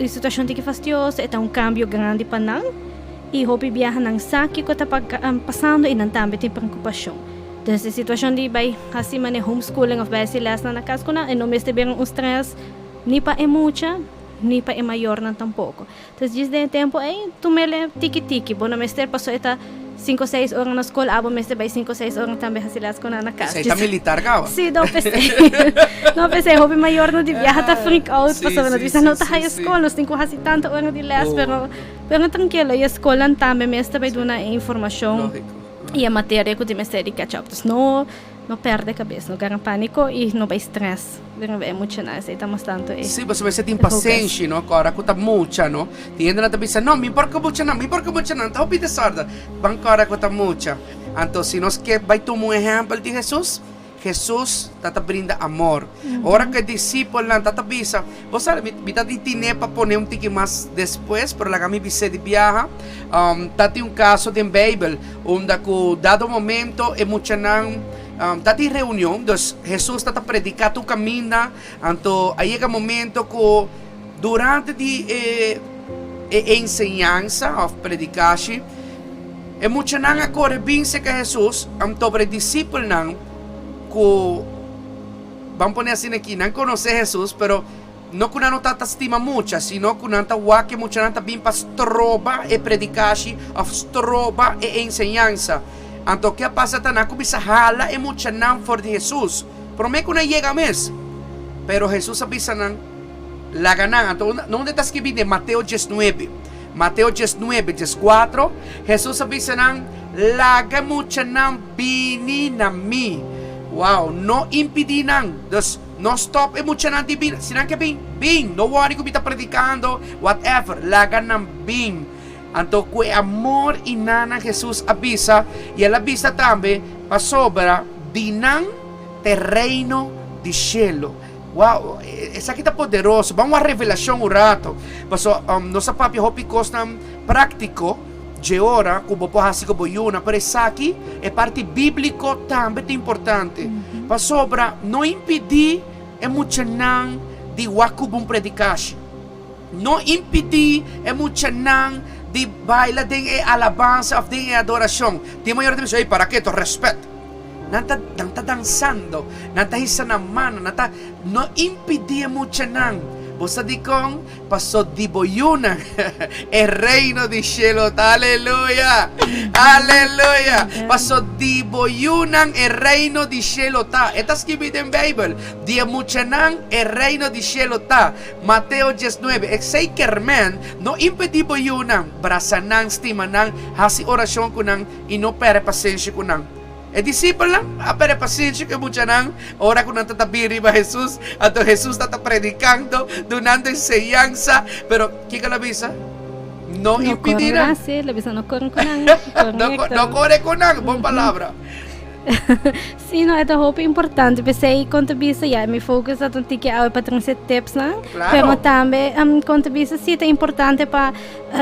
situação que fastidiosa, é cambio grande para nós. E hobby viajar nang saki ko está passando e não também tem preocupação. Então, a situação de vai assim mane homeschooling of vai se las na casa ko na, e não me este bem stress, ni pa é mucha. Ni pa é maior não tampouco. Então, desde o tempo, tu mele tiki-tiki. Bona mester passou eta 5 6 horas na escola, abo mester vai 5 6 horas também hasilas ko na casa. Você está militar, gawa? Sim, não pensei. Não pensei, hobby maior no de viaja tá freak out, passou na vista não tá high school, nós tem quase tanta hora de les, pero tranquilo, a escola também mester vai dona informação. E a matéria que o mester de catch up. No, no perde cabeça, não ganha pânico e não vai estresse. É emocional, aceitamos tanto. Sì, você vai ser impaciente, no? Agora, cuta mucha, no? Ti entra na bisa, no, mi porca mucha, não, tá opita sorda. Bancora cuta mucha. Então, se nós quer vai tomar um exemplo de Jesus, Jesus tata brinda amor. Ora que discípulo não tata bisa, você sabe, me tata tine para poner um tique mais depois, pero la kami bisa de viaja. Tati um caso de Bible, onde com dado momento emocional tati reunião, dus Jesus tata predicar tu caminha, então aí chega momento que durante de ensinança of predicação, emocional agora bem se que Jesus, então para discípulo não que vamos poner assim aqui, não conhece Jesus, pero não que não tata estima muito, sino que não tá que muito não tá bem para stroba e predicação, of stroba e ensinança. Então, o que passa tá na começa hala emocional for de Jesus. Prometo que não chega mesmo. Pero Jesus avisa não la ganan. Então, onde está escrito em Mateus 19? Mateus 19, 14. Jesus avisa não laga emocional bini na mi. Wow, não impedir não. Dus, não stop emocional de bin. Sinang que bin. Não worry kung está predicando, whatever. Laga ng bin. Então, que amor e nana Jesus avisa, e ela avisa também para sobra dinang terreno de cielo. Wow, essa aqui está poderoso. Vamos à revelação um rato. Paso, nossa papi hopi costam prático de hora, como po hasi ko boyuna, pero essa aqui é parte bíblico também importante. Para sobra, não impedir emocional de wakubum predicação. Não impedir emocional de baila din alabanza of din adoración. Di mayor de eso, para qué? To respeto. Nanta danzando, nanta hisa na mano, nanta no impedir mucho nan. Vos dicon pasó di boyuna el reino de cielo. Aleluya. Aleluya. Pasó di boyunan el reino de cielo ta. Está escrito en Bible. Di muchanan el reino de cielo ta. Mateo 19. Exei kermen no impedi boyunan, brasanan, stimanan, hasi oración kunan y no pere paciencia kunan. E discípulo lang, apere paciência que mucha nang, ora kung natatabiri ba Jesus, ato Jesus tata predicando, donando enseñanza, pero kika labisa, no impedirá. Sí, labisa no corren con No corre con nang, buon palabra. Sim, não é da roupa importante. Pensei quando bisa já me fokus at unti que ao para trazer tips lang. Pero também quando bisa sim é importante para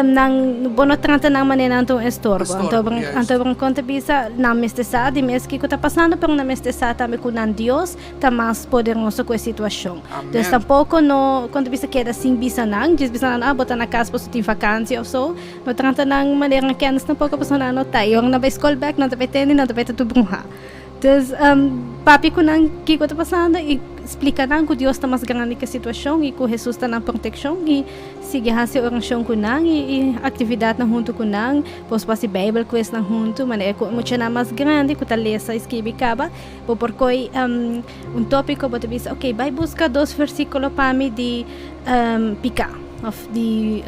nang bono trata nang maneira então estorbo. Então quando bisa na mestesa de mês que está passando, pero na mestesa também com Deus tá mais poderoso com a situação. Então tampouco no quando bisa queda assim bisa nang, diz bisa nang botar na casa para ter vacância ou so. No trata nang maneira que antes tampouco pessoa não tá. Eu não vai school back, não vai ter, não vai ter tudo brunha. Então, papi ko nang kiko está passando e explica nang que Deus está mais grande que a situação e que Jesus está na proteção e sigue a oração ko nang e atividade na junto ko nang pos pasi Bible quiz na junto maneira ko muito na mais grande que talesa escrevi caba porque tópico bota bisa okay vai buscar 2 versículos para mim de picar of the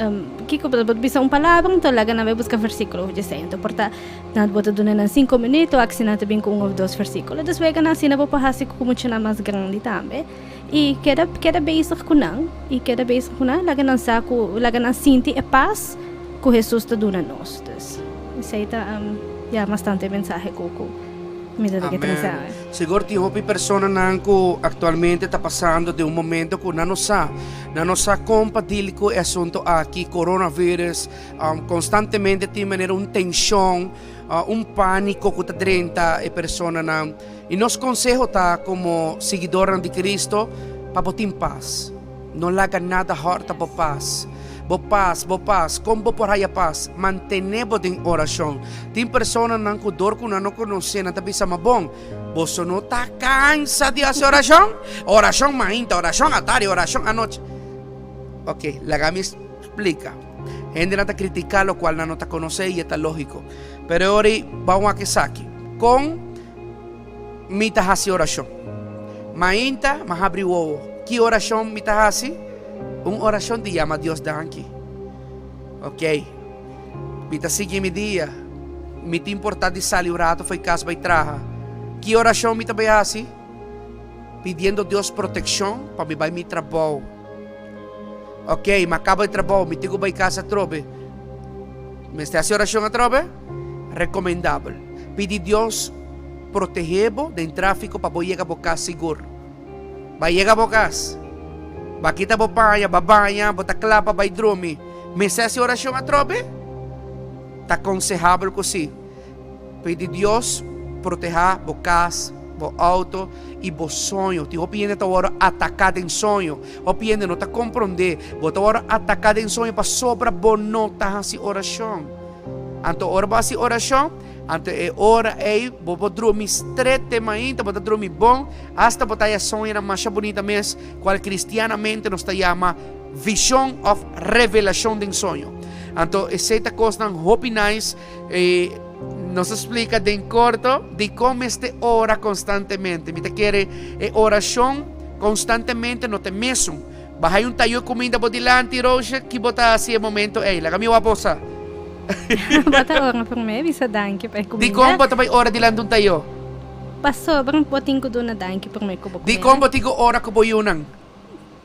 kiko bisa palavra então laga na vai buscar versículo de sei então porta na bota dona na 5 minutos aksina também com 1 ou 2 versículos depois vai na sina para hasi como chana mais grande também e queda basic kunang e queda basic kunang laga na saco laga na sinti e paz que Jesus está dando nós isso aí tá bastante mensagem coco. Siguro ti hopi persona nanko actualmente está passando de um momento que não sa compartilhar com o assunto aqui coronavírus constantemente tem maneira tensão pânico que está dentro a persona nan e nos consejo tá como seguidor de Cristo para botar paz não laga nada horta por paz. Bo paz, como por aí a paz, mantenemos em oração. Tem pessoas que não conhecem, não sabem bom. Você não está cansado de fazer oração? Oração mainta, oração à tarde, oração à noite. Ok, la Gami explica. Gente não está criticando o qual não está conhecendo e está lógico. Pero agora vamos a que saque. Com mita hasi oração. Mainta, mas abre o ovo. Que oração mita hasi? Uma oração de llama a Deus danke. Ok? Mita sigue mi dia. Mita importante salir o rato foi casa vai traha. Que oração me também assim? Pedindo a Deus proteção para me vai me trabalho. Ok, me acaba de trabalho, me tigo para casa trobe. Me está haciendo oração a trobe? Recomendável. Pedir Deus proteger-vos do tráfico para você chegar a casa seguro. Vai chegar a casa. Vai quitar a banha, vai banhar, vai clapa, vai dormir. Me está haciendo oração a trobe? Está aconselhável assim. Pedir Deus proteger a casa, o auto e o sonho. Te opinião tá hora atacado em sonho. Opinião não tá compreender. Você hora atacado em sonho para sobra bom não tá assim oração. Anto hora ba si oração, anto é hora aí, vou dormir estreitamente, vou dormir bom, hasta botar a sonho na mais bonita mês, qual cristianamente nos chama vision of revelação de sonho. Anto essa coisa não opinais, nos explica de corto de como este ora constantemente. Me te quer oração constantemente no te mesmo. Bahay tayo comida po dilante, Rocha, que botar assim momento, la kami waposa. Bata orang por me, bisa danke pa comida. Di como bota bay ora dilante tayo. Sobrang poting ko doon na danke por me ko po. Di como tigo ora ko boyunang.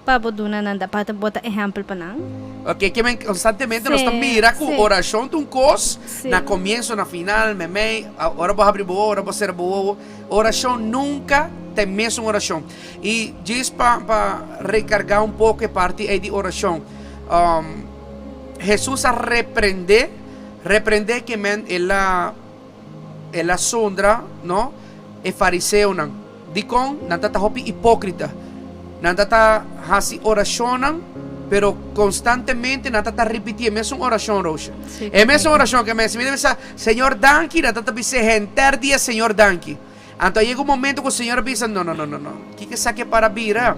Pabo doon na dapat bota example pa nang. Ok, que constantemente nos mira com oração de cos, Sim. na começo, na final, ora vou abrir boa, ora vou ser boa. Oração nunca tem mesmo oração. E diz para recargar um pouco a parte de oração. Jesus a repreender que ela sondra, não? É fariseu não. Dicon, não tá hopi hipócrita. Não tá hasi oração, pero constantemente não tá repetir mesmo oração, Rocha. É mesmo oração que me diz, Senhor, danke, não tá dizer enter dia, Senhor, danke. Então chega um momento que o Senhor diz, não. Que saque para vira?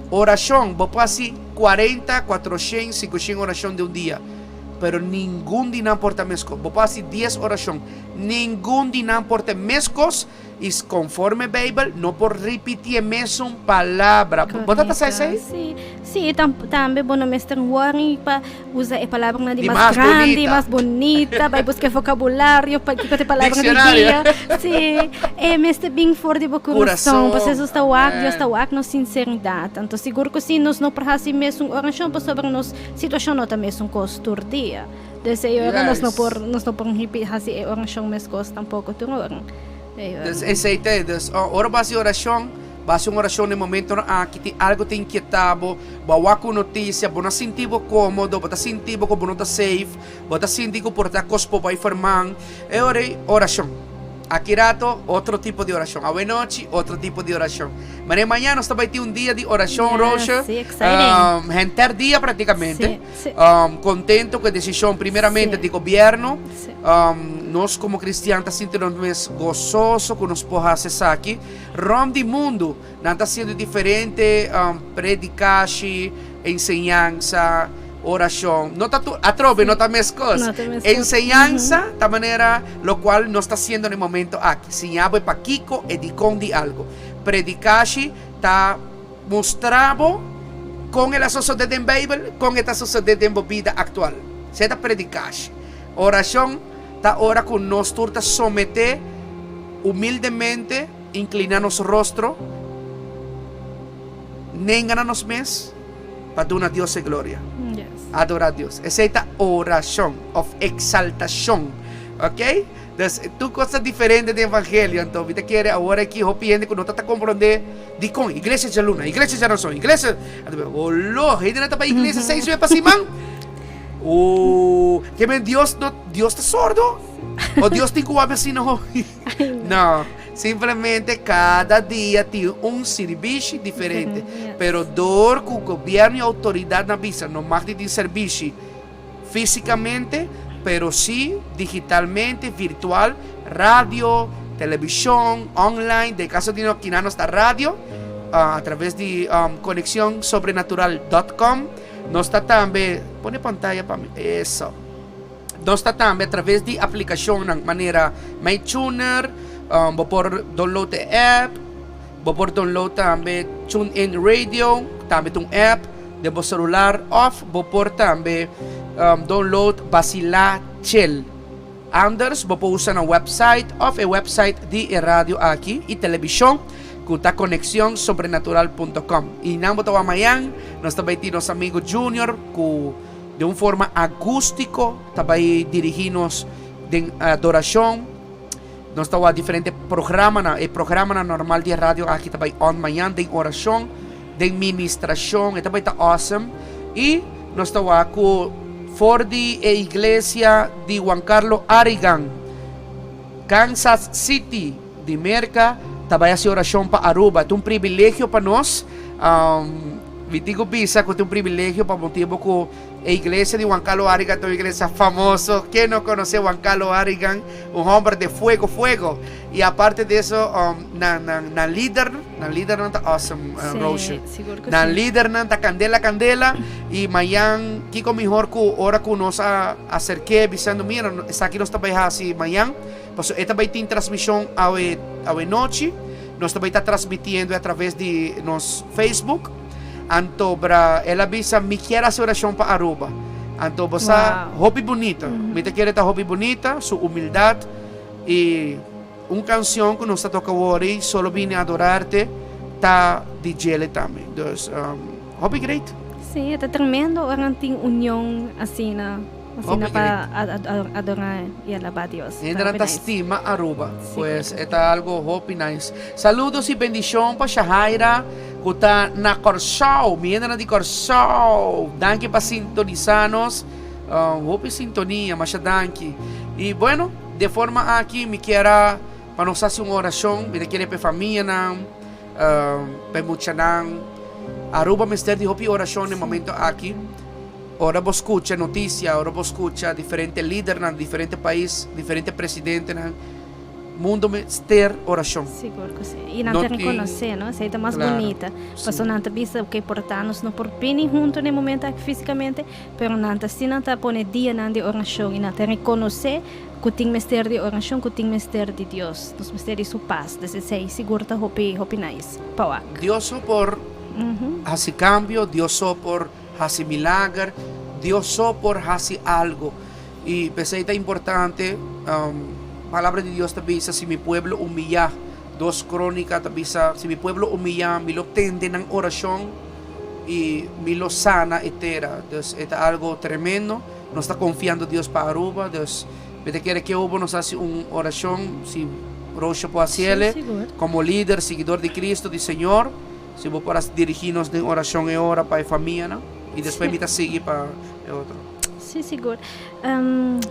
Oração, vou passar 40, 400, 500 oração de um dia. Pero nenhum de não porta mesco. Vou passar 10 oração. Nenhum de não porta mescos. E conforme a Bíblia, não por repetir a mesma palavra. Você está sabendo isso? Sim, também bom mestre worry para usar a palavra na De mais mais grande, bonita. mais bonita, vai buscar vocabulário para que a palavra do dia. Sim, é mestre bem forte do coração, para Jesus está o na sinceridade. Então seguro que sim, nós não para si mesmo oração para sobre nos situação não também mesmo costur dia. Desse hora nós não por repetir assim oração mesmo costa tampouco tu orar. Essa ideia, ora base oração, base uma oração no momento que tem algo te inquietado, bawa com notícia, você sentir cômodo, você sentir que você está safe, você sentir que por estar cospo vai formar, é oração. Aqui rato, outro tipo de oração. A noite, outro tipo de oração. Mas amanhã nós também temos dia de oração, Rocha. Sim, exciting. Renter dia praticamente. Sim. Contento com a decisão, primeiramente, Sim. do governo. Sim. Nós, como cristianos, estamos sentindo gozoso que nos podemos acessar aqui. Rom do mundo, não está sendo diferente. Predicação, ensinança, oração. Não está atrobe, não está mescos. Enseñanza, da maneira, lo cual não está sendo no momento aqui. Sinhabo para Kiko e de algo. Predicação está mostrado com a sociedade em Bíblia, com esta sociedade em vida atual. Isso é predicação. Oração está hora que nós turta someter humildemente, inclinar nosso rosto, nem ganhar nos mes, para dar a Deus a glória. Adorar a Deus. Essa é a oração of exaltação, ok? Então, tu coisas diferentes do evangelho. Então, você quer agora aqui, opinião que não está compreender de com igreja de luna, igreja de oração, igreja. Olô, ainda não está para a igreja 6 vezes para cima? Que men Deus está sordo? Ou Deus tem que ouvir assim não? Não. Simplesmente cada dia tem serviço diferente. Pero dor que o governo e a autoridade na visa não mais de serviço fisicamente, pero sim digitalmente, virtual, rádio, televisão, online, de caso de que não está rádio, através de conexão sobrenatural.com. Nós está também, põe pantalla para mim, isso. Nós está também através de aplicação na maneira MyTuner. Vou por download the app, vou por download também TuneIn Radio, também um app de vosso celular off, vou por também download Basila Chill, Anders, vos podés usar un website o el website de radio aquí y televisión con esta conexión sobrenatural.com. Y namo to amayan, nós também temos amigo Junior que de uma forma acústico também dirigimos de adoração. Nós temos diferentes programas, o programa normal de rádio aqui também on manhã de oração, de ministração, e também está awesome. E nós estamos com Fordi e Iglesia de Juan Carlos Arigan, Kansas City, de Merca, também a oração para Aruba. É um privilégio para nós. Vitigo Pisa, que é um privilégio para motivo que a iglesia de Juan Carlos Arigan é uma igreja famosa. Quem não conhece Juan Carlos Arigan? Um homem de fuego. E aparte disso, na líder não está awesome, Roche. Na líder não está candela. E amanhã, Kiko melhor que hora que nós acerquei, dizendo, mira, está aqui nós também assim amanhã. Pues esta também tem transmissão à noite. Nós também está transmitindo através de nosso Facebook. Antobra, ela avisa, me quer a oração para Aruba. Antobra, hobby bonita. Me te quer esta hobby bonita, sua humildade. E uma canção que nós está tocando hoje, solo vine a adorarte, tá DJ também. Então, hobby great. Sim, é tremendo. Orang tem união assim para adorar y alabar a Dios. Entra estima Aruba. Pues está algo hobby nice. Saludos y bendición para Shahaira. Que está na Corsao. Mientras de Corsao. Danke para sintonizarnos. Hobby sintonía. Masha danke. Y bueno, de forma aquí me quiera para nos hacer una oración. Me quiere para familia. Para mucha Aruba me está de hobby oración en el momento aquí. Ora vos escucha noticia, ora vos escucha diferentes líderes en diferentes países, diferentes presidentes en el mundo, ter oración. Seguro que sí. Y no te reconoce, ¿no? Se está más bonita. Pues no te viste que portarnos no por pini junto en el momento físicamente, pero no te sí no te pone día de oración y no te reconoce que tiene misterio de oración, que tiene misterio de Dios, los misterios de su paz. Desde sei seguro te hopi nice. Pauak. Dios por hace cambio, Dios por hace milagre, Dios por hace algo. Y pensé que es importante, palabra de Dios te dice, si mi pueblo humilla, 2 Crónicas te dice, si mi pueblo humilla, me lo tende en oración y me lo sana entera. Entonces, es algo tremendo, nos está confiando Dios para Aruba. Entonces, me quiere que hubo nos hace una oración, si Rocha puede hacerle, como líder, seguidor de Cristo, de Señor, si vos puedas dirigirnos de oración y hora para la familia, ¿no? Y después me sigue para el otro. Sí, seguro.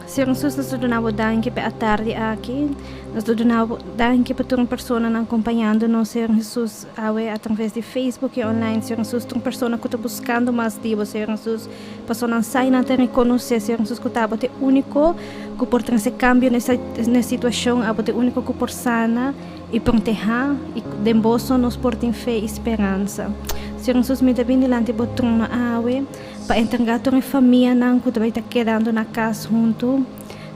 Senhor Jesus, nós donamos danke para a tarde aqui. Nós donamos danke para toda pessoa acompanhando-nos, Senhor Jesus, através de Facebook e online. Senhor Jesus, toda pessoa que está buscando mais de você, Senhor Jesus. Pessoa não sai, não te reconhecer, Senhor Jesus, que está o único que por trazer cambio nessa situação, o único que por sana e proteger e demboço nos por ter fé e esperança. Senhor Jesus, me dá bem delante do trono para entregar toda a família que está quedando na casa junto,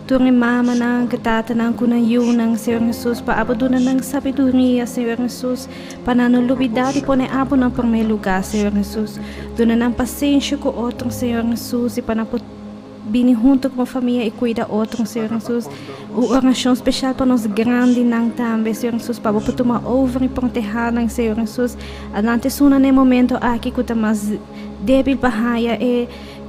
toda a mama que está com a Senhor Jesus, para abandonar a sabedoria, Senhor Jesus, para não olvidar e pôr a no primeiro lugar, Senhor Jesus, dando paciência com outros, Senhor Jesus, e para não vir junto com a família e cuidar outros, Senhor Jesus. Uma oração especial para nós grandes também, Senhor Jesus, para poder tomar over e proteger, Senhor Jesus. Antes no momento aqui que está mais débil para e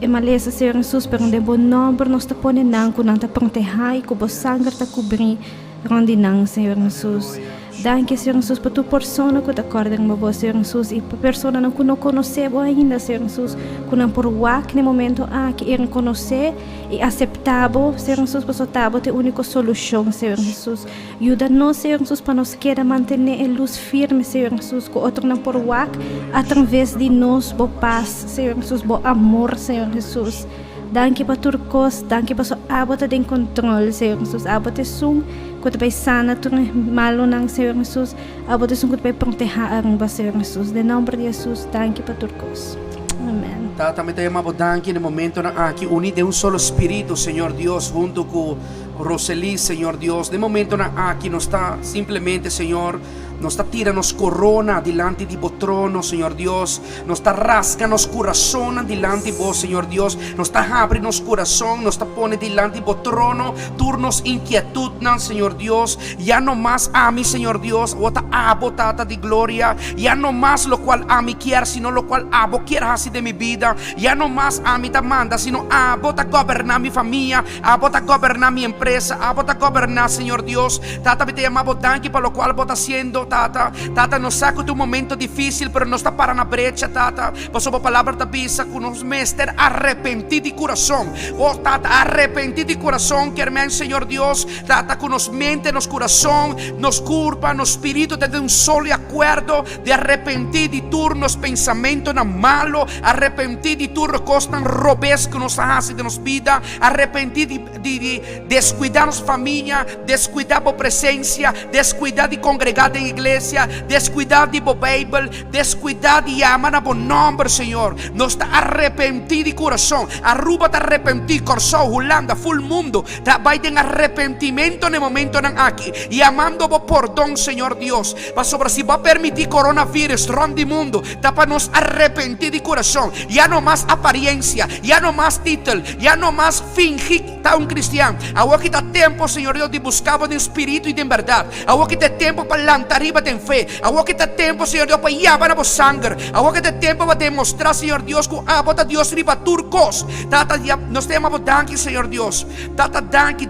maleza, Senhor Jesus, pero de bom nome nós te põe com não te proteger e com o sangue te cobrir, grande Senhor Jesus. Danke, Senhor Jesus, para tu persona que te acorda com você, Senhor Jesus, e para persona que não conheceu ainda, Senhor Jesus, que não por wak no momento que irem conhecer e aceitável, Senhor Jesus, para soltar a única solução, Senhor Jesus. Ajuda-nos, Senhor Jesus, para nós querer manter a luz firme, Senhor Jesus, que outro não por wak, através de nós, boa paz, Senhor Jesus, bom amor, Senhor Jesus. Danke para turcos, danke para sua abota de controle, Senhor Jesus, abota sum, que vai sana tudo malo nang Senhor Jesus, abota sum que vai proteger a rumba, Senhor Jesus. De nome de Jesus, danke para turcos. Amém. Também te llamamos danke no momento aqui unido de um solo espírito, Senhor Deus, junto com Roseli, Senhor Deus. De momento aqui não está simplesmente, Senhor, nos está tirando corona delante de vos trono, Señor Dios. Nos está rascando corazón delante de vos, Señor Dios. Nos está abriendo corazón, nos está poniendo delante de vos trono. Turnos inquietud, Señor Dios. Ya no más a mí, Señor Dios. Otra abo, tata de gloria. Ya no más lo cual a mí quiere, sino lo cual abo quiere así de mi vida. Ya no más a mí te manda, sino abo te gobernar mi familia. Abo te gobernar mi empresa. Abo te gobernar, Señor Dios. Tata, me te llamamos tanque para lo cual vos estás haciendo, Tata. Tata, nos saca de un momento difícil, pero no está para la brecha, Tata. Por su palabra te avisa que nos mester arrepentido de corazón. Oh, Tata, arrepentido de corazón, que hermano, Señor Dios. Tata, que nos mente, nos corazón, nos culpa, nos espíritu, desde un solo acuerdo de arrepentir de turnos pensamientos no malo, arrepentir de turnos cosas robes que nos hace de nos vida, arrepentir de descuidar nos familia, descuidar por presencia, descuidar de congregar en iglesia, descuidar de Bible, descuidar de amar a buen nombre, Señor. Nos está arrepentido de corazón. Aruba te arrepentir, Corsó, Holanda, full mundo. Vai en arrepentimiento en el momento aquí. Y amando vos perdón, Señor Dios. Va sobre si va a permitir coronavirus, ron de mundo. Para nos arrepentir de corazón. Ya no más apariencia, ya no más título, ya no más fingir estar un cristiano. Ahora que está tiempo, Señor Dios, de buscar en espíritu y en verdad. Ahora que está tiempo para lanzar arriba en fe. Ahora que está tiempo, Señor Dios, para llevar a vos sangre. Ahora que está tiempo para demostrar, Señor Dios, que a Dios riba turcos. Tata, nos llamamos danke, Señor Dios. Tata, danke.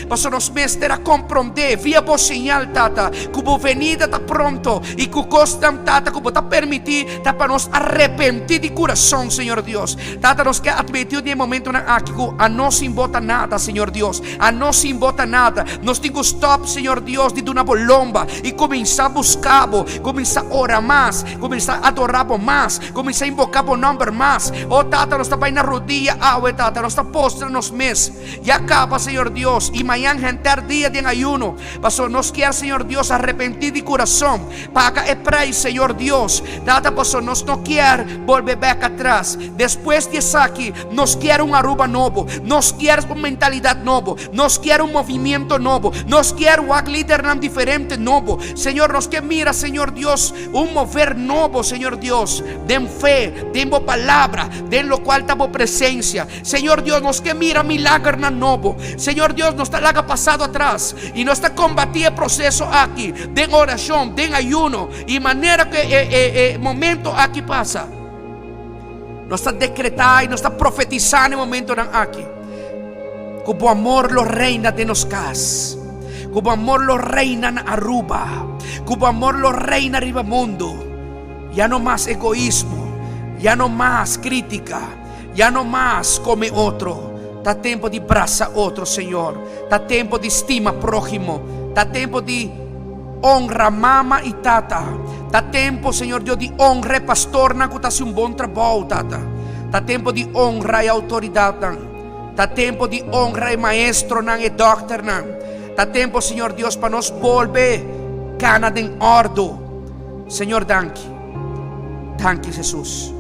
Para nos mester a comprender via vos señal, Tata, que vos venida está pronto y que costam, Tata, que vos está permitir, Tata, para nos arrepentir de corazón, Señor Dios. Tata, nos que admitir de momento aquí que a no sin bota nada, Señor Dios. A no sin bota nada. Nos tengo stop, Señor Dios, de una bolomba y comenzar a buscar, comenzar a orar más, comenzar a adorar más, comenzar a invocar por nombre más. Oh, Tata, nos está en la rodilla, Tata, nos está postra nos mes. Ya acaba, Señor Dios, y mañana gentar día de ayuno. Pasó, nos quiere, Señor Dios, arrepentir de corazón. Paga el precio, Señor Dios. Tata, pasó, nos no quiere volver back atrás. Después de aquí, nos quiere un Aruba nuevo, nos quiere una mentalidad nuevo, nos quiere un movimiento nuevo, nos quiere un líder diferente nuevo. Señor, nos que mira, Señor Dios, un mover nuevo, Señor Dios, den fe, den palabra, den lo cual estamos presencia. Señor Dios, nos que mira milagro nuevo. Señor Dios, nos está laga pasado atrás y nos está combatir el proceso aquí, den oración, den ayuno y manera que momento aquí pasa. Nos está decretando y nos está profetizando el momento aquí. Como amor lo reina de nos cas. Como amor lo reina en Aruba. Como amor lo reina arriba mundo. Ya no más egoísmo. Ya no más crítica. Ya no más come otro. Está tiempo de abrazar otro, Señor. Está tiempo de estima prójimo. Está tiempo de honra mamá y tata. Está tiempo, Señor Dios, de honra pastor que está haciendo un buen trabajo, tata. Está tiempo de honra y autoridad. Está tiempo de honra y maestro y doctor. Está tiempo, Señor Dios, para nos volver cana en orden. Señor, danke. Danke, Jesús.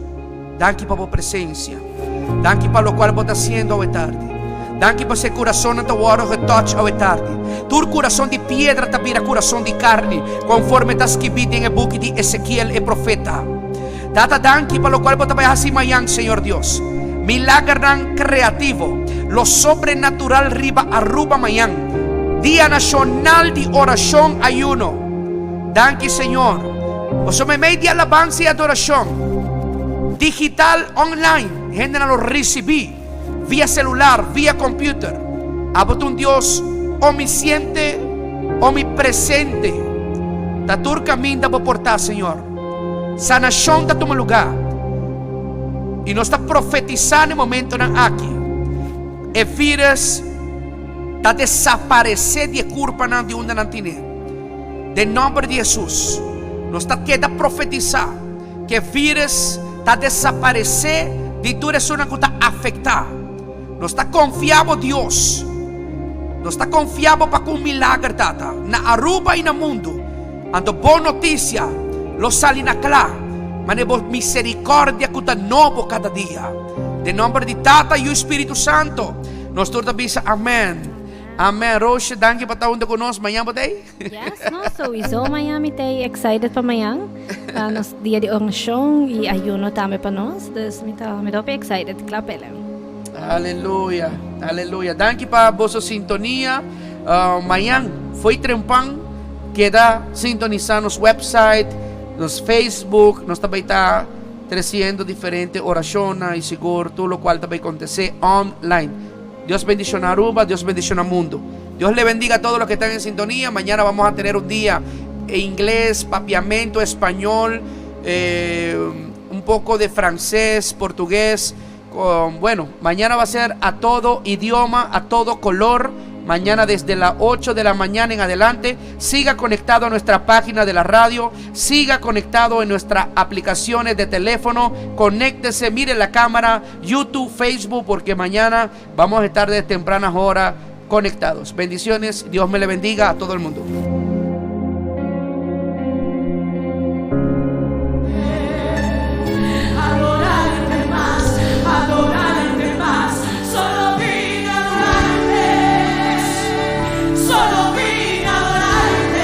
Danke para tu presencia. Danke para lo cual vos estás haciendo hoy tarde. Danke para ese corazón en tu hora que touch hoy tarde. Tu corazón de piedra te vira corazón de carne, conforme está escrito en el book de Ezequiel el profeta. Tata, danke para lo cual vos estás haciendo mañana, Señor Dios. Milagro creativo, lo sobrenatural riba arruba mañana. Día nacional de oración ayuno. Danke, Señor. Vos me media alabanza y adoración. Digital online. Gente lo recibí. Vía celular, vía computer. Abot un Dios omnisciente, omnipresente. Da tu camino por portar, Señor. Sanación da tu lugar. Y nos está profetizando el momento aquí. El virus está desaparecer de culpa de una nantine. De nombre de Jesús. Nos está queda profetizar que el virus está desaparecer de tu persona que está afectada. Nos está confiado Dios. Nos está confiado para que un milagre tata. Na Aruba y na mundo. Ando boa noticia. Lo sali na clá. Mas misericordia que está novo cada dia. De nombre de Tata e o Espírito Santo. Nós todos dizemos amém. Amen. Roche, danke pa taon ko nos mayang po tayo. Yes, no? So, iso Miami tayo excited pa mayang. Nos dia di orasyon, i-ayuno tame pa nos. Dus, mi dope excited. Klapelem. Aleluya, aleluya. Danke pa boso sintonia. Mayang, foi trempang, queda sintonizar nos website, nos Facebook, nos também está trazendo diferentes orações e seguro, tudo o qual também acontecer online. Dios bendición a Aruba, Dios bendición al mundo. Dios le bendiga a todos los que están en sintonía. Mañana vamos a tener un día en inglés, papiamento, español, un poco de francés, portugués. Bueno, mañana va a ser a todo idioma, a todo color. Mañana desde las 8 de la mañana en adelante. Siga conectado a nuestra página de la radio. Siga conectado en nuestras aplicaciones de teléfono. Conéctese, mire la cámara, YouTube, Facebook, porque mañana vamos a estar desde tempranas horas conectados. Bendiciones. Dios me le bendiga a todo el mundo. Solo vine a adorarte.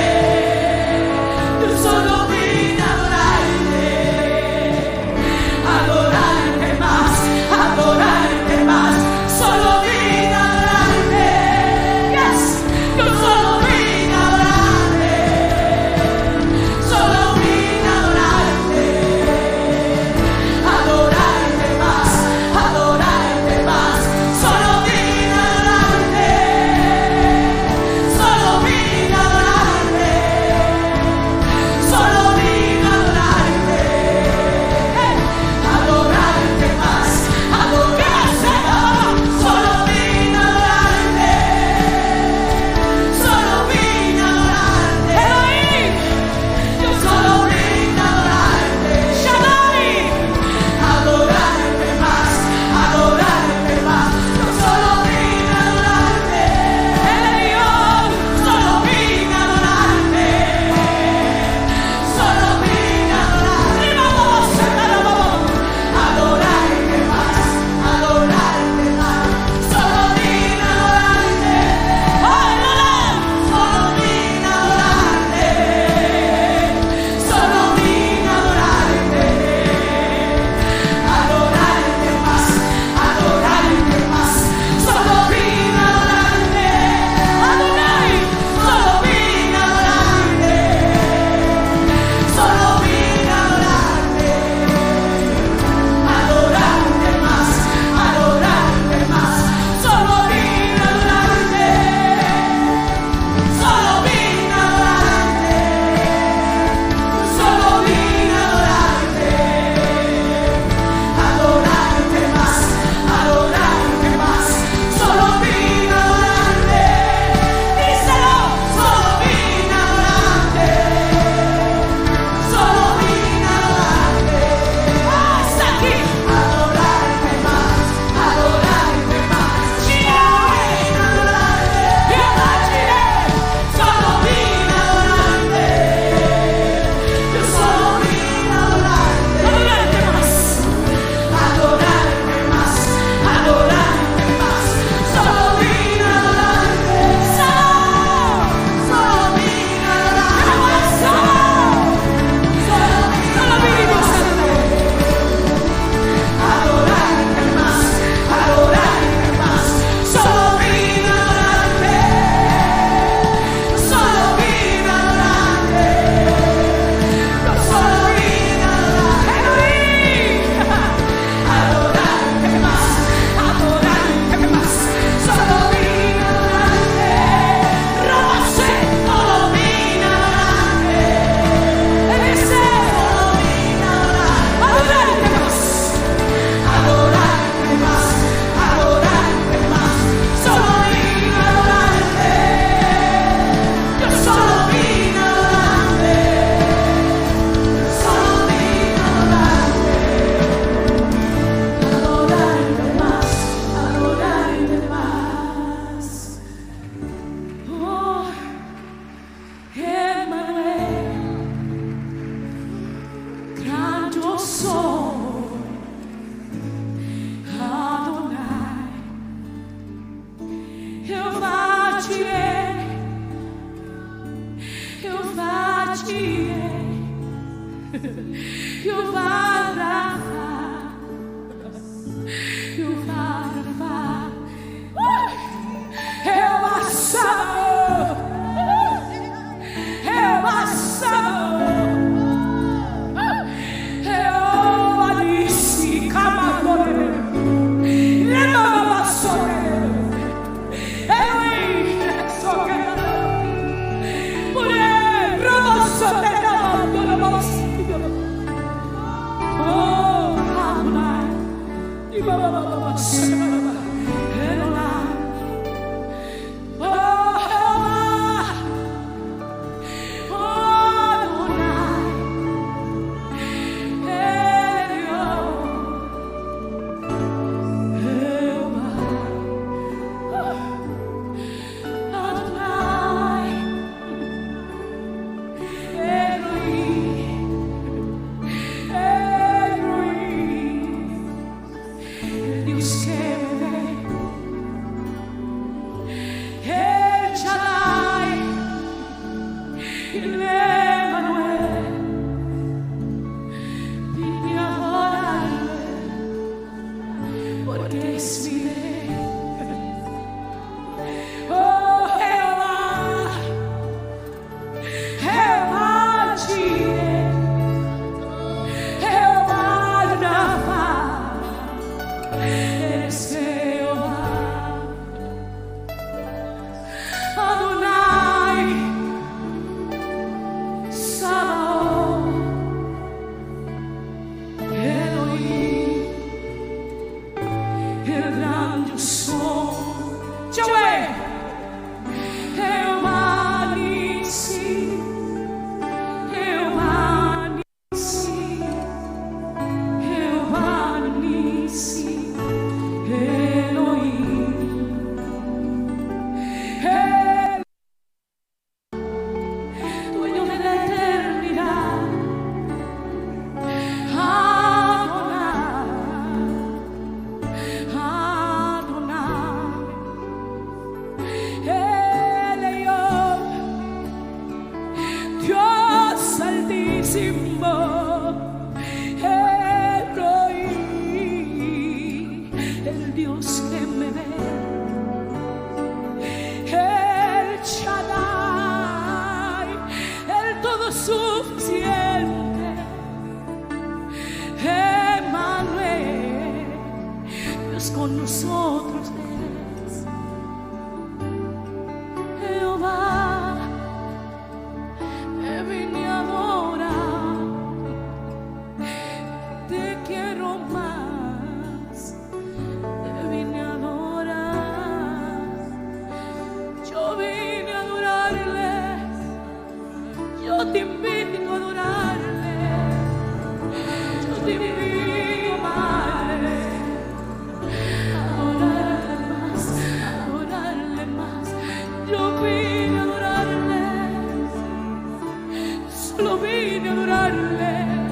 Solo vine a adorarle.